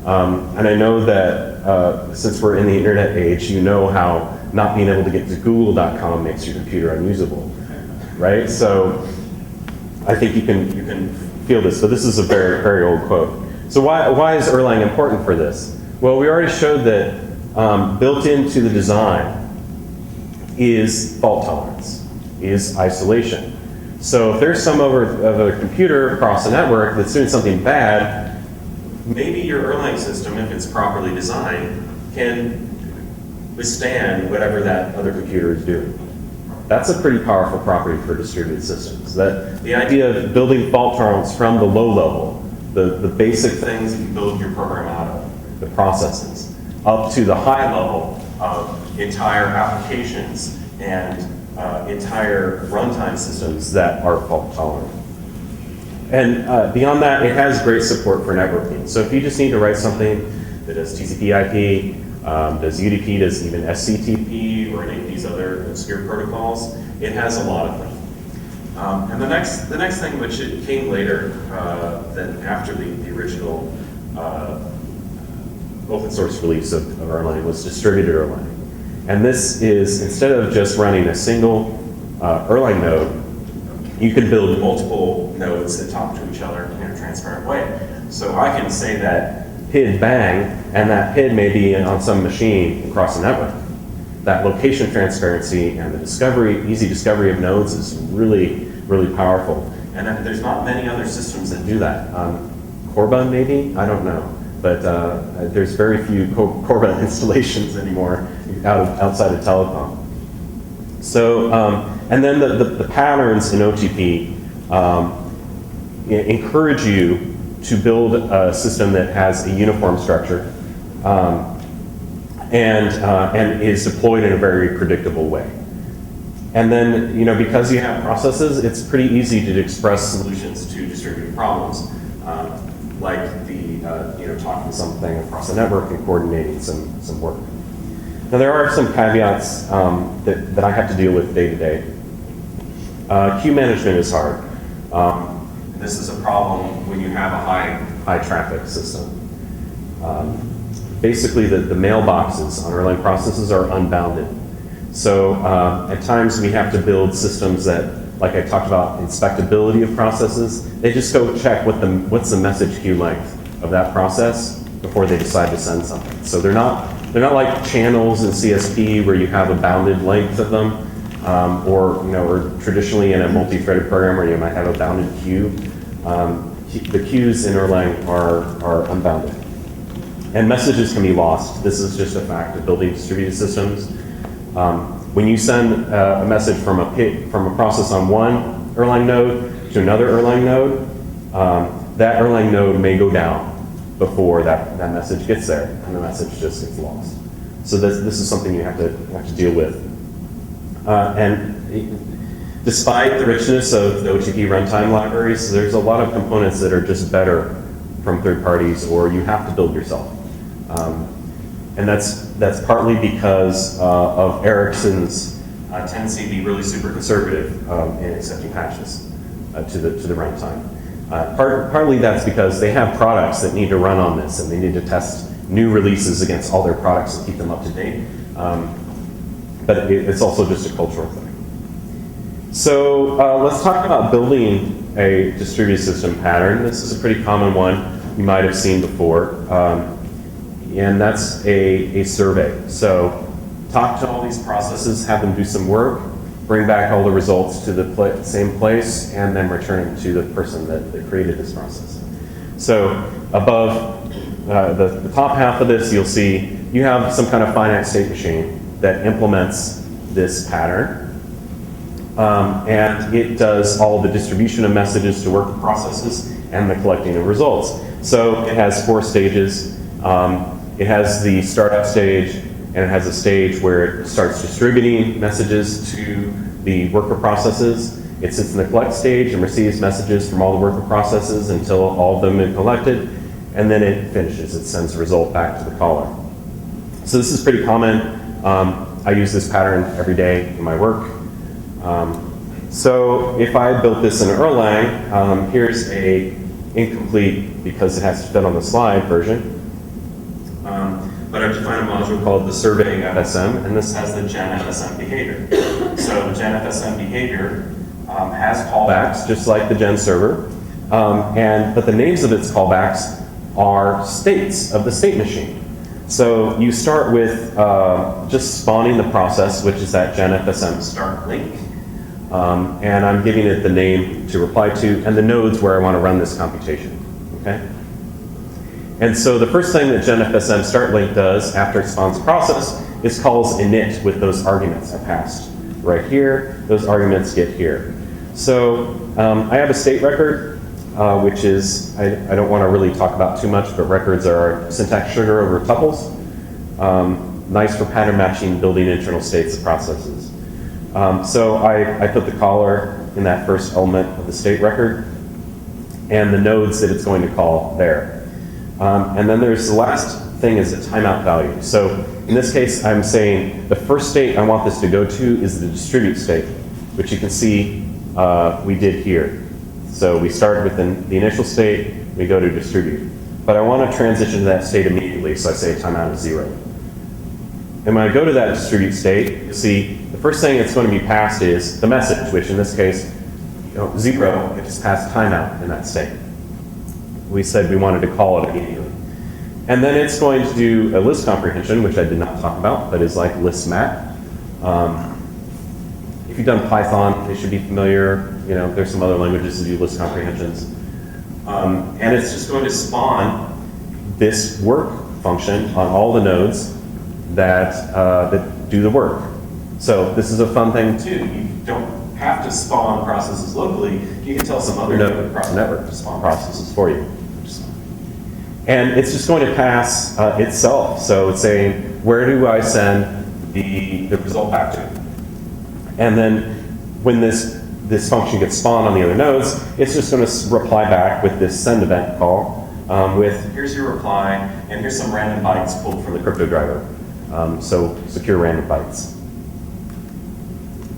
And I know that since we're in the internet age, you know how not being able to get to google.com makes your computer unusable, right? So I think you can feel this, but this is a very, very old quote. So why is Erlang important for this? Well, we already showed that built into the design is fault tolerance, is isolation. So if there's some of a computer across a network that's doing something bad, maybe your Erlang system, if it's properly designed, can withstand whatever that other computer is doing. That's a pretty powerful property for distributed systems. That the idea of building fault tolerance from the low level, the basic things that you build your program out of, the processes, up to the high level of entire applications and entire runtime systems that are fault tolerant. And beyond that, it has great support for networking. So if you just need to write something that does TCP/IP, does UDP, does even SCTP, or any of these other obscure protocols, it has a lot of them. And the next thing, which it came later than after the original open source release of Erlang, was distributed Erlang. And this is, instead of just running a single Erlang node, you can build multiple nodes that talk to each other in a transparent way. So I can say that PID bang, and that PID may be on some machine across a network. That location transparency and the easy discovery of nodes is really, really powerful. And there's not many other systems that do that. Corba maybe, I don't know. But there's very few Corba installations anymore outside of Telecom. So, and then the patterns in OTP encourage you to build a system that has a uniform structure and is deployed in a very predictable way. And then, because you have processes, it's pretty easy to express solutions to distributed problems, like talking something across the network and coordinating some work. Now, there are some caveats that I have to deal with day to day. Queue management is hard. This is a problem when you have a high traffic system. Basically, the mailboxes on Erlang processes are unbounded. So at times we have to build systems that, like I talked about, inspectability of processes. They just go check what's the message queue length of that process before they decide to send something. So they're not like channels in CSP where you have a bounded length of them, or traditionally in a multi-threaded program where you might have a bounded queue. The queues in Erlang are unbounded. And messages can be lost. This is just a fact of building distributed systems. When you send a message from a process on one Erlang node to another Erlang node, that Erlang node may go down before that message gets there, and the message just gets lost. So this is something you have to deal with. And despite the richness of the OTP runtime libraries, there's a lot of components that are just better from third parties, or you have to build yourself. And that's partly because of Ericsson's tendency to be really super conservative in accepting patches to the runtime. Partly that's because they have products that need to run on this, and they need to test new releases against all their products and keep them up to date. But it's also just a cultural thing. So let's talk about building a distributed system pattern. This is a pretty common one you might have seen before. And that's a survey. So talk to all these processes, have them do some work, bring back all the results to the same place, and then return it to the person that created this process. So above the top half of this, you'll see you have some kind of finite state machine that implements this pattern. And it does all the distribution of messages to worker processes and the collecting of results. So it has 4 stages. It has the startup stage, and it has a stage where it starts distributing messages to the worker processes. It sits in the collect stage and receives messages from all the worker processes until all of them are collected, and then it finishes. It sends the result back to the caller. So this is pretty common. I use this pattern every day in my work. So if I built this in Erlang, here's a incomplete, because it has to fit on the slide, version. But I've defined a module called the surveying FSM, and this has the gen FSM behavior. So the gen FSM behavior has callbacks, just like the gen server, but the names of its callbacks are states of the state machine. So you start with just spawning the process, which is that gen FSM start link, and I'm giving it the name to reply to, and the nodes where I want to run this computation. Okay. And so the first thing that gen FSM start link does after it spawns a process is calls init with those arguments I passed right here. Those arguments get here. So I have a state record, which is, I don't want to really talk about too much, but records are syntax sugar over tuples. Nice for pattern matching, building internal states of processes. So I put the caller in that first element of the state record, and the nodes that it's going to call there. And then there's the last thing is a timeout value. So in this case, I'm saying the first state I want this to go to is the distribute state, which you can see we did here. So we start with the initial state, we go to distribute. But I want to transition to that state immediately, so I say timeout is 0. And when I go to that distribute state, you'll see the first thing that's going to be passed is the message, which in this case, 0, it just passed timeout in that state. We said we wanted to call it immediately. And then it's going to do a list comprehension, which I did not talk about, but is like list map. If you've done Python, they should be familiar. There's some other languages that do list comprehensions. And it's just going to spawn this work function on all the nodes that do the work. So this is a fun thing too. You don't have to spawn processes locally. You can tell some other node across the network to spawn processes for you. And it's just going to pass itself. So it's saying, where do I send the result back to? And then when this function gets spawned on the other nodes, it's just going to reply back with this send event call with, here's your reply, and here's some random bytes pulled from the crypto driver. So secure random bytes.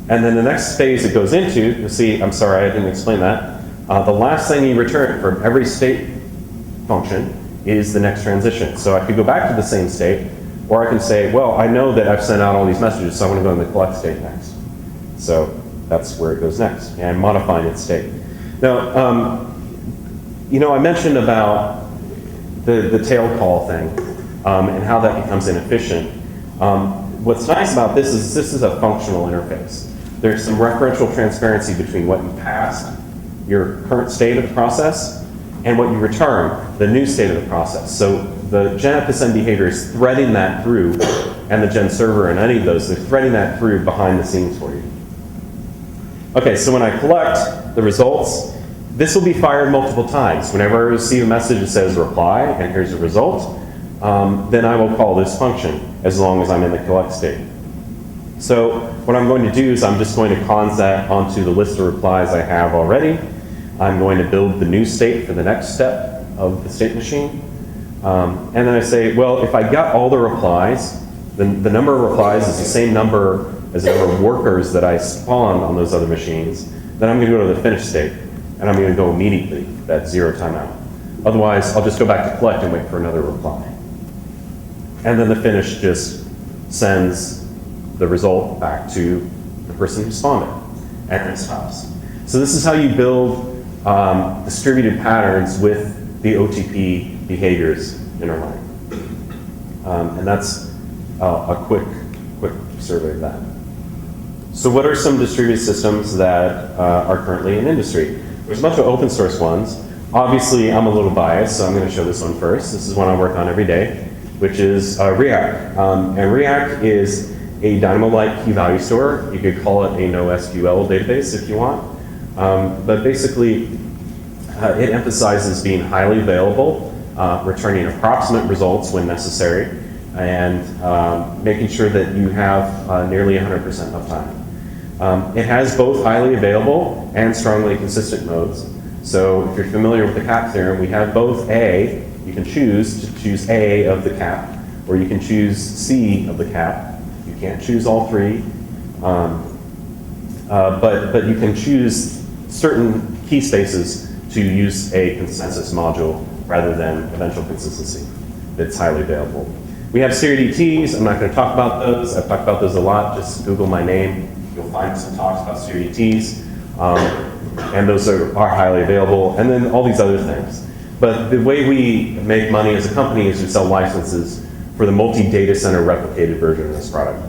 And then the next phase it goes into, you'll see, I'm sorry, I didn't explain that. The last thing you return from every state function is the next transition. So I could go back to the same state, or I can say, well, I know that I've sent out all these messages, so I'm going to go in the collect state next. So that's where it goes next, and modifying its state. Now, I mentioned about the tail call thing and how that becomes inefficient. What's nice about this is a functional interface. There's some referential transparency between what you passed, your current state of the process, and what you return, the new state of the process. So the gen FSM behavior is threading that through, and the gen server and any of those, they're threading that through behind the scenes for you. Okay, so when I collect the results, this will be fired multiple times. Whenever I receive a message that says reply, and here's the result, then I will call this function as long as I'm in the collect state. So what I'm going to do is I'm just going to cons that onto the list of replies I have already. I'm going to build the new state for the next step of the state machine. And then I say, well, if I got all the replies, then the number of replies is the same number as the number of workers that I spawned on those other machines, then I'm going to go to the finish state. and I'm going to go immediately, that 0 timeout. Otherwise, I'll just go back to collect and wait for another reply. And then the finish just sends the result back to the person who responded, and then stops. So this is how you build distributed patterns with the OTP behaviors in Erlang. And that's a quick survey of that. So what are some distributed systems that are currently in industry? There's a bunch of open source ones. Obviously, I'm a little biased, so I'm going to show this one first. This is one I work on every day, which is React. And React is a Dynamo-like key value store. You could call it a NoSQL database if you want. But basically, it emphasizes being highly available, returning approximate results when necessary, and making sure that you have nearly 100% uptime. It has both highly available and strongly consistent modes. So if you're familiar with the CAP theorem, we have both A, you can choose to choose A of the CAP, or you can choose C of the CAP. You can't choose all three, but you can choose certain key spaces to use a consensus module rather than eventual consistency that's highly available. We have SteriDTs. I'm not going to talk about those. I've talked about those a lot. Just Google my name. You'll find some talks about SteriDTs. And those are highly available. And then all these other things. But the way we make money as a company is we sell licenses for the multi-data center replicated version of this product.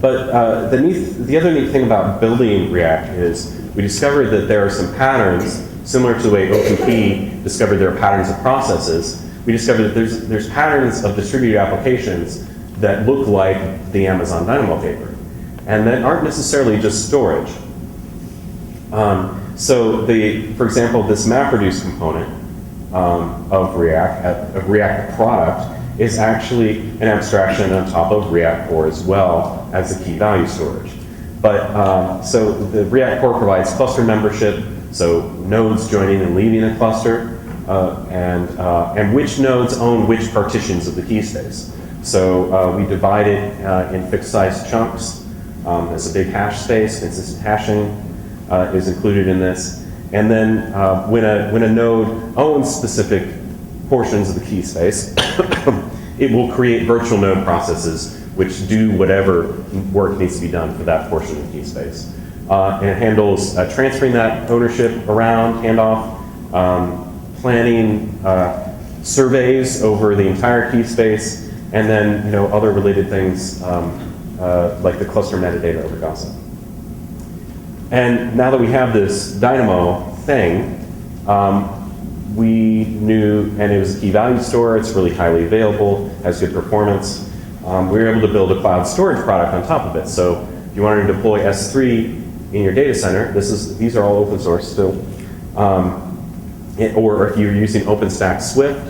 But the other neat thing about building React is we discovered that there are some patterns, similar to the way OTP discovered there are patterns of processes. We discovered that there's patterns of distributed applications that look like the Amazon Dynamo paper, and that aren't necessarily just storage. So for example, this MapReduce component of React, a React product, is actually an abstraction on top of React Core as well as the key value storage. But so the React Core provides cluster membership, so nodes joining and leaving a cluster, and which nodes own which partitions of the key space. So we divide it in fixed size chunks. There's a big hash space, consistent hashing is included in this. And then when a node owns specific portions of the key space, it will create virtual node processes which do whatever work needs to be done for that portion of the key space. And it handles transferring that ownership around, handoff, planning surveys over the entire key space, and then other related things like the cluster metadata over gossip. And now that we have this Dynamo thing, we knew, and it was a key value store, it's really highly available, has good performance. We were able to build a cloud storage product on top of it. So if you wanted to deploy S3 in your data center, these are all open source still. Or if you're using OpenStack Swift,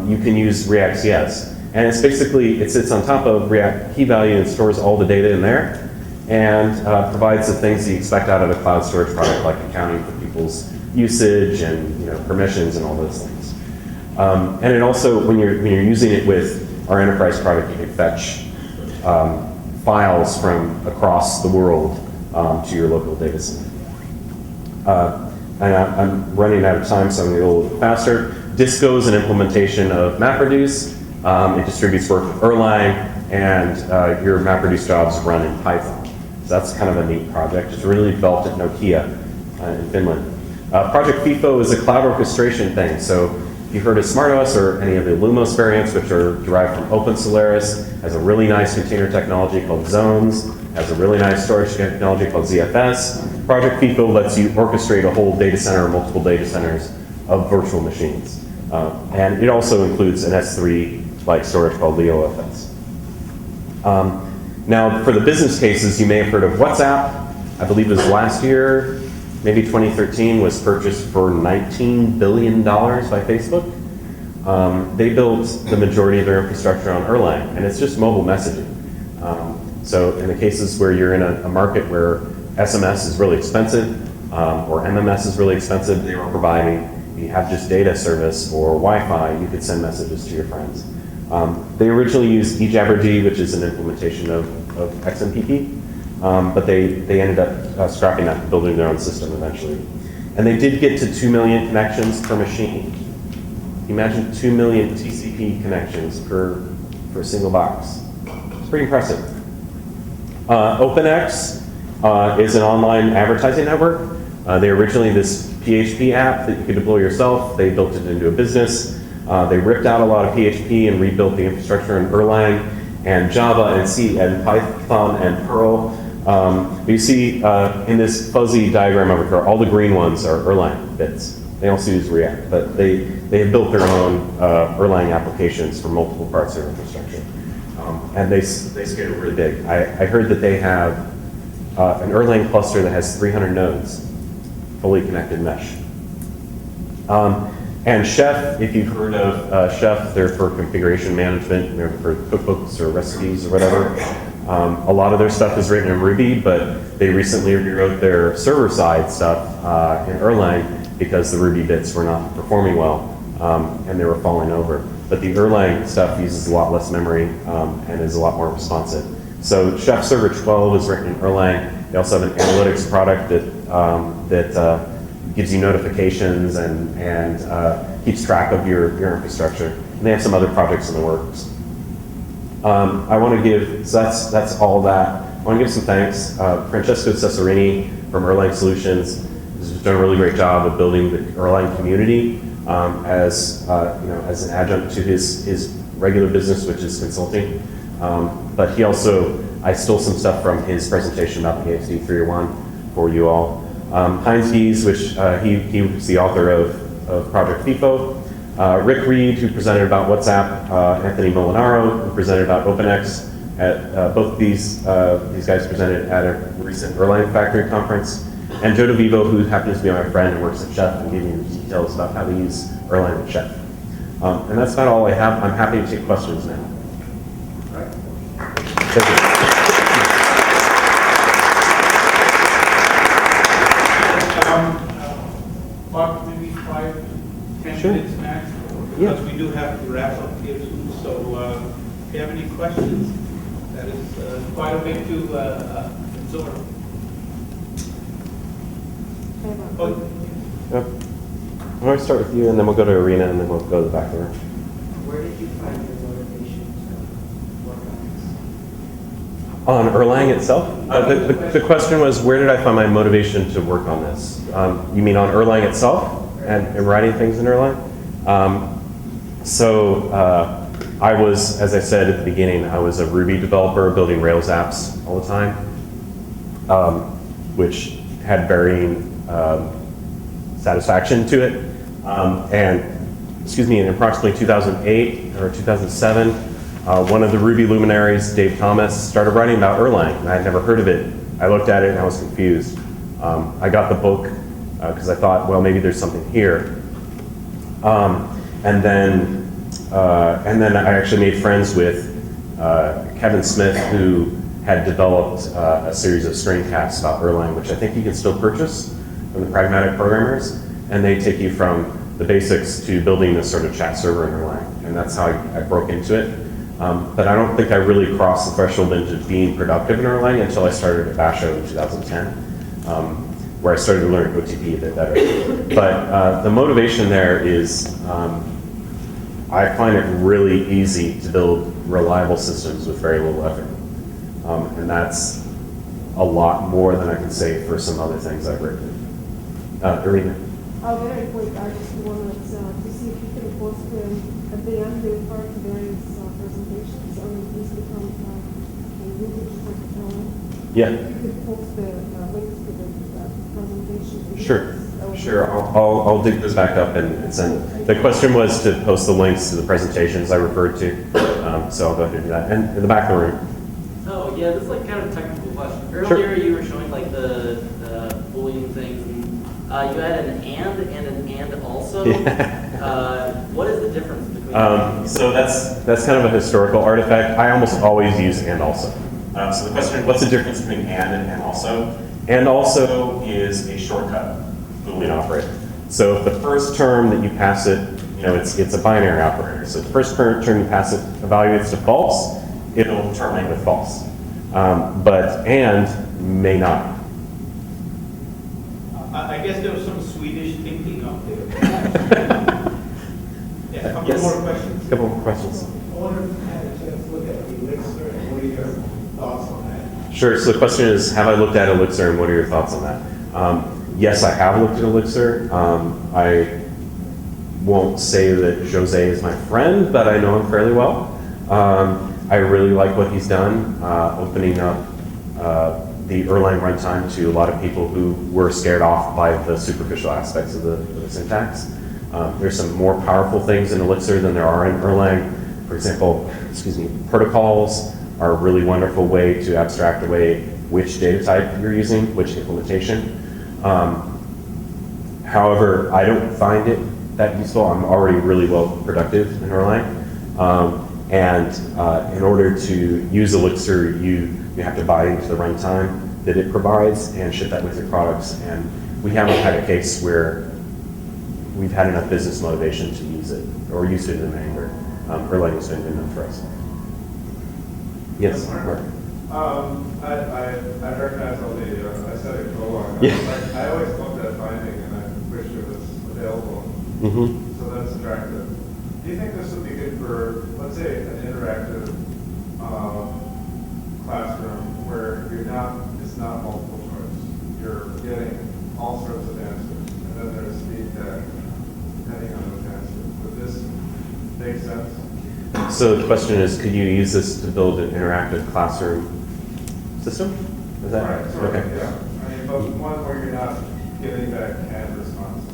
you can use React CS. And it's basically, it sits on top of React key value and stores all the data in there, and provides the things you expect out of a cloud storage product, like accounting for people's usage and permissions and all those things. And it also, when you're using it with our enterprise product, you can fetch files from across the world to your local data center. And I'm running out of time, so I'm going to go a little bit faster. Disco is an implementation of MapReduce. It distributes work with Erlang, and your MapReduce jobs run in Python. So that's kind of a neat project. It's really developed at Nokia in Finland. Project FIFO is a cloud orchestration thing. So if you've heard of SmartOS or any of the Lumos variants, which are derived from OpenSolaris, has a really nice container technology called Zones, has a really nice storage technology called ZFS. Project FIFO lets you orchestrate a whole data center or multiple data centers of virtual machines. And it also includes an S3-like storage called LeoFS. Now, for the business cases, you may have heard of WhatsApp. I believe it was last year, maybe 2013, was purchased for $19 billion by Facebook. They built the majority of their infrastructure on Erlang, and it's just mobile messaging. So in the cases where you're in a market where SMS is really expensive, or MMS is really expensive, they were providing, you have just data service or Wi-Fi, you could send messages to your friends. They originally used eJabberG, which is an implementation of XMPP, but they ended up scrapping that and building their own system eventually. And they did get to 2 million connections per machine. Imagine 2 million TCP connections per a single box. It's pretty impressive. OpenX is an online advertising network. They originally this PHP app that you could deploy yourself. They built it into a business. They ripped out a lot of PHP and rebuilt the infrastructure in Erlang and Java and C and Python and Perl. You see in this fuzzy diagram over here, all the green ones are Erlang bits. They also use React, but they have built their own Erlang applications for multiple parts of their infrastructure. And they scale really big. I heard that they have an Erlang cluster that has 300 nodes, fully connected mesh. And Chef, if you've heard of Chef, they're for configuration management, they're for cookbooks or recipes or whatever. A lot of their stuff is written in Ruby, but they recently rewrote their server-side stuff in Erlang because the Ruby bits were not performing well and they were falling over. But the Erlang stuff uses a lot less memory and is a lot more responsive. So Chef Server 12 is written in Erlang. They also have an analytics product that gives you notifications and keeps track of your infrastructure. And they have some other projects in the works. I want to give, so that's all that. I want to give some thanks. Francesco Cesarini from Erlang Solutions has done a really great job of building the Erlang community as an adjunct to his regular business, which is consulting. But he also, I stole some stuff from his presentation about the AXD 301 for you all. Heinz Gies, which he was the author of Project FIFO. Rick Reed, who presented about WhatsApp. Anthony Molinaro, who presented about OpenX. Both these guys presented at a recent Erlang Factory conference. And Joe DeVivo, who happens to be my friend and works at Chef, and gave me the details about how to use Erlang at Chef. And that's about all I have. I'm happy to take questions now. All right. Thank you. About maybe 5, 10 Sure. minutes max, because we do have to wrap up here soon. So if you have any questions, that is quite a bit to absorb. Oh, Yep. Why don't I start with you, and then we'll go to Arena, and then we'll go to the back of the room. Where did you find your motivation to work on this? On Erlang itself? The question was, where did I find my motivation to work on this? You mean on Erlang itself and writing things in Erlang? I was, as I said at the beginning, I was a Ruby developer building Rails apps all the time, which had varying satisfaction to it. In approximately 2008 or 2007, one of the Ruby luminaries, Dave Thomas, started writing about Erlang, and I had never heard of it. I looked at it and I was confused. I got the book because I thought, well, maybe there's something here. And then I actually made friends with Kevin Smith, who had developed a series of screencasts about Erlang, which I think you can still purchase from the Pragmatic Programmers, and they take you from the basics to building this sort of chat server in Erlang, and that's how I broke into it. But I don't think I really crossed the threshold into being productive in Erlang until I started at Basho in 2010, where I started to learn OTP a bit better. But the motivation there is I find it really easy to build reliable systems with very little effort. And that's a lot more than I can say for some other things I've written. Irina. Very quick, I just wanted to see if you can post at the end the refer to various presentations on this become Yeah. If you could post the links to the presentation. Sure. I'll dig this back up and send. The question was to post the links to the presentations I referred to, so I'll go ahead and do that. And in the back of the room. Oh yeah, this is like kind of a technical question. Earlier you were showing like the Boolean things, and you had an and also. Yeah. What is the difference between? So that's kind of a historical artifact. I almost always use and also. So the question, what's the difference between and also? And also is a shortcut Boolean operator. So if the first term that you pass it, it's a binary operator. So the first term you pass it evaluates to false, it'll terminate with false. But and may not. I guess there was some Swedish thinking up there. Yeah, a couple Yes. more questions. A couple more questions. I wonder if you had a chance to look at the Elixir and what are your thoughts on that? Sure. So the question is, have I looked at Elixir and what are your thoughts on that? Yes, I have looked at Elixir. I won't say that Jose is my friend, but I know him fairly well. I really like what he's done, opening up the Erlang runtime to a lot of people who were scared off by the superficial aspects of the syntax. There's some more powerful things in Elixir than there are in Erlang. For example, protocols are a really wonderful way to abstract away which data type you're using, which implementation. However, I don't find it that useful. I'm already really well productive in Erlang. In order to use Elixir, you have to buy into the runtime that it provides and ship that with your products. And we haven't had a case where we've had enough business motivation to use it or use it in anger. Erlang has been good enough for us. Yes, Mark. I recognize all the aesthetic prologue. Yeah. I always loved that binding, and I wish it was available. Mm-hmm. So that's attractive. Do you think this would be good for, let's say, an interactive classroom where it's not multiple choice. You're getting all sorts of answers, and then there's feedback depending on those answers. Would this make sense? So the question is, could you use this to build an interactive classroom system? Is that Right, sort of, okay? yeah. I mean, but one where you're not getting back canned responses.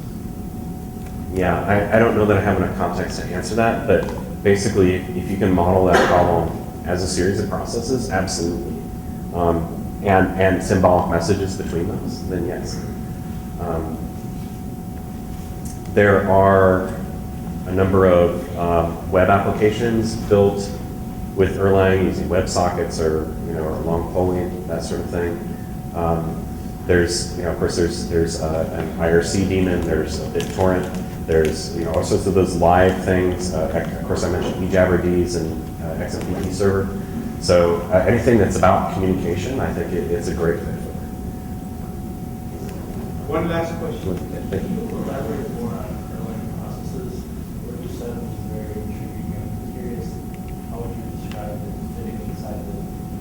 Yeah, I don't know that I have enough context to answer that, but basically, if you can model that problem as a series of processes, absolutely. And symbolic messages between those, then yes. There are a number of web applications built with Erlang using WebSockets or or long polling, that sort of thing. There's of course there's an IRC daemon, there's a BitTorrent, there's all sorts of those live things. Of course I mentioned eJabberDs and XMPP server. So anything that's about communication, I think it's a great fit for it. One last question. Thank you. Can you elaborate more on Erlang processes? What you said was very intriguing. I'm curious, how would you describe it fitting inside the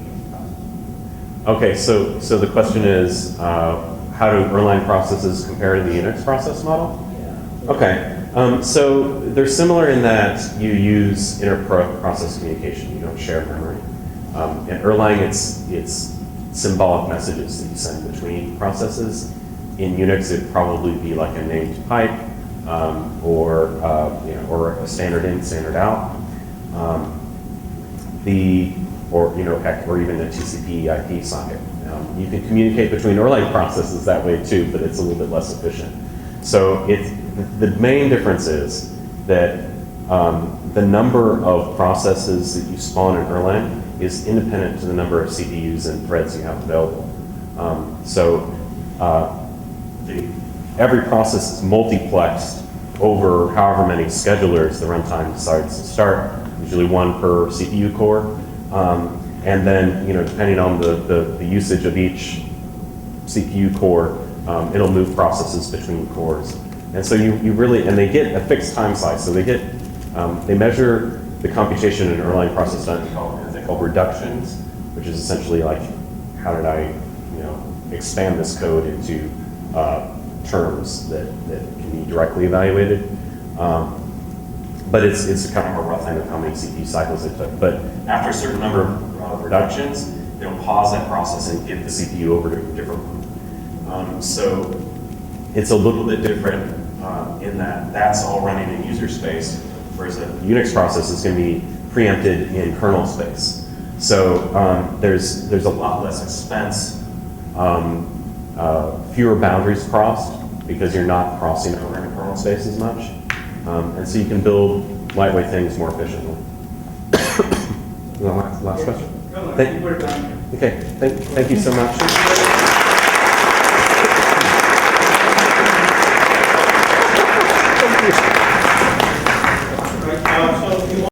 Unix process? Okay, so the question is, how do Erlang processes compare to the Unix process model? Yeah. Okay, so they're similar in that you use inter-process communication. You don't share memory. In Erlang, it's symbolic messages that you send between processes. In Unix, it'd probably be like a named pipe, or a standard in, standard out. Or even a TCP IP socket. You can communicate between Erlang processes that way too, but it's a little bit less efficient. So the main difference is that the number of processes that you spawn in Erlang is independent to the number of CPUs and threads you have available. Every process is multiplexed over however many schedulers the runtime decides to start, usually one per CPU core. And then, depending on the usage of each CPU core, it'll move processes between cores. And so you really, and they get a fixed time slice. So they measure the computation in an Erlang process done they're called reductions, which is essentially like, how did I, expand this code into terms that can be directly evaluated. But it's kind of a rough thing of how many CPU cycles it took. But after a certain number of reductions, it'll pause that process and give the CPU over to a different one. So it's a little bit different in that that's all running in user space, whereas a Unix process is going to be preempted in kernel space. So there's a lot less expense, fewer boundaries crossed, because you're not crossing over in kernel space as much. And so you can build lightweight things more efficiently. Last question? No, I think we're done. Okay, thank you so much. Thank you.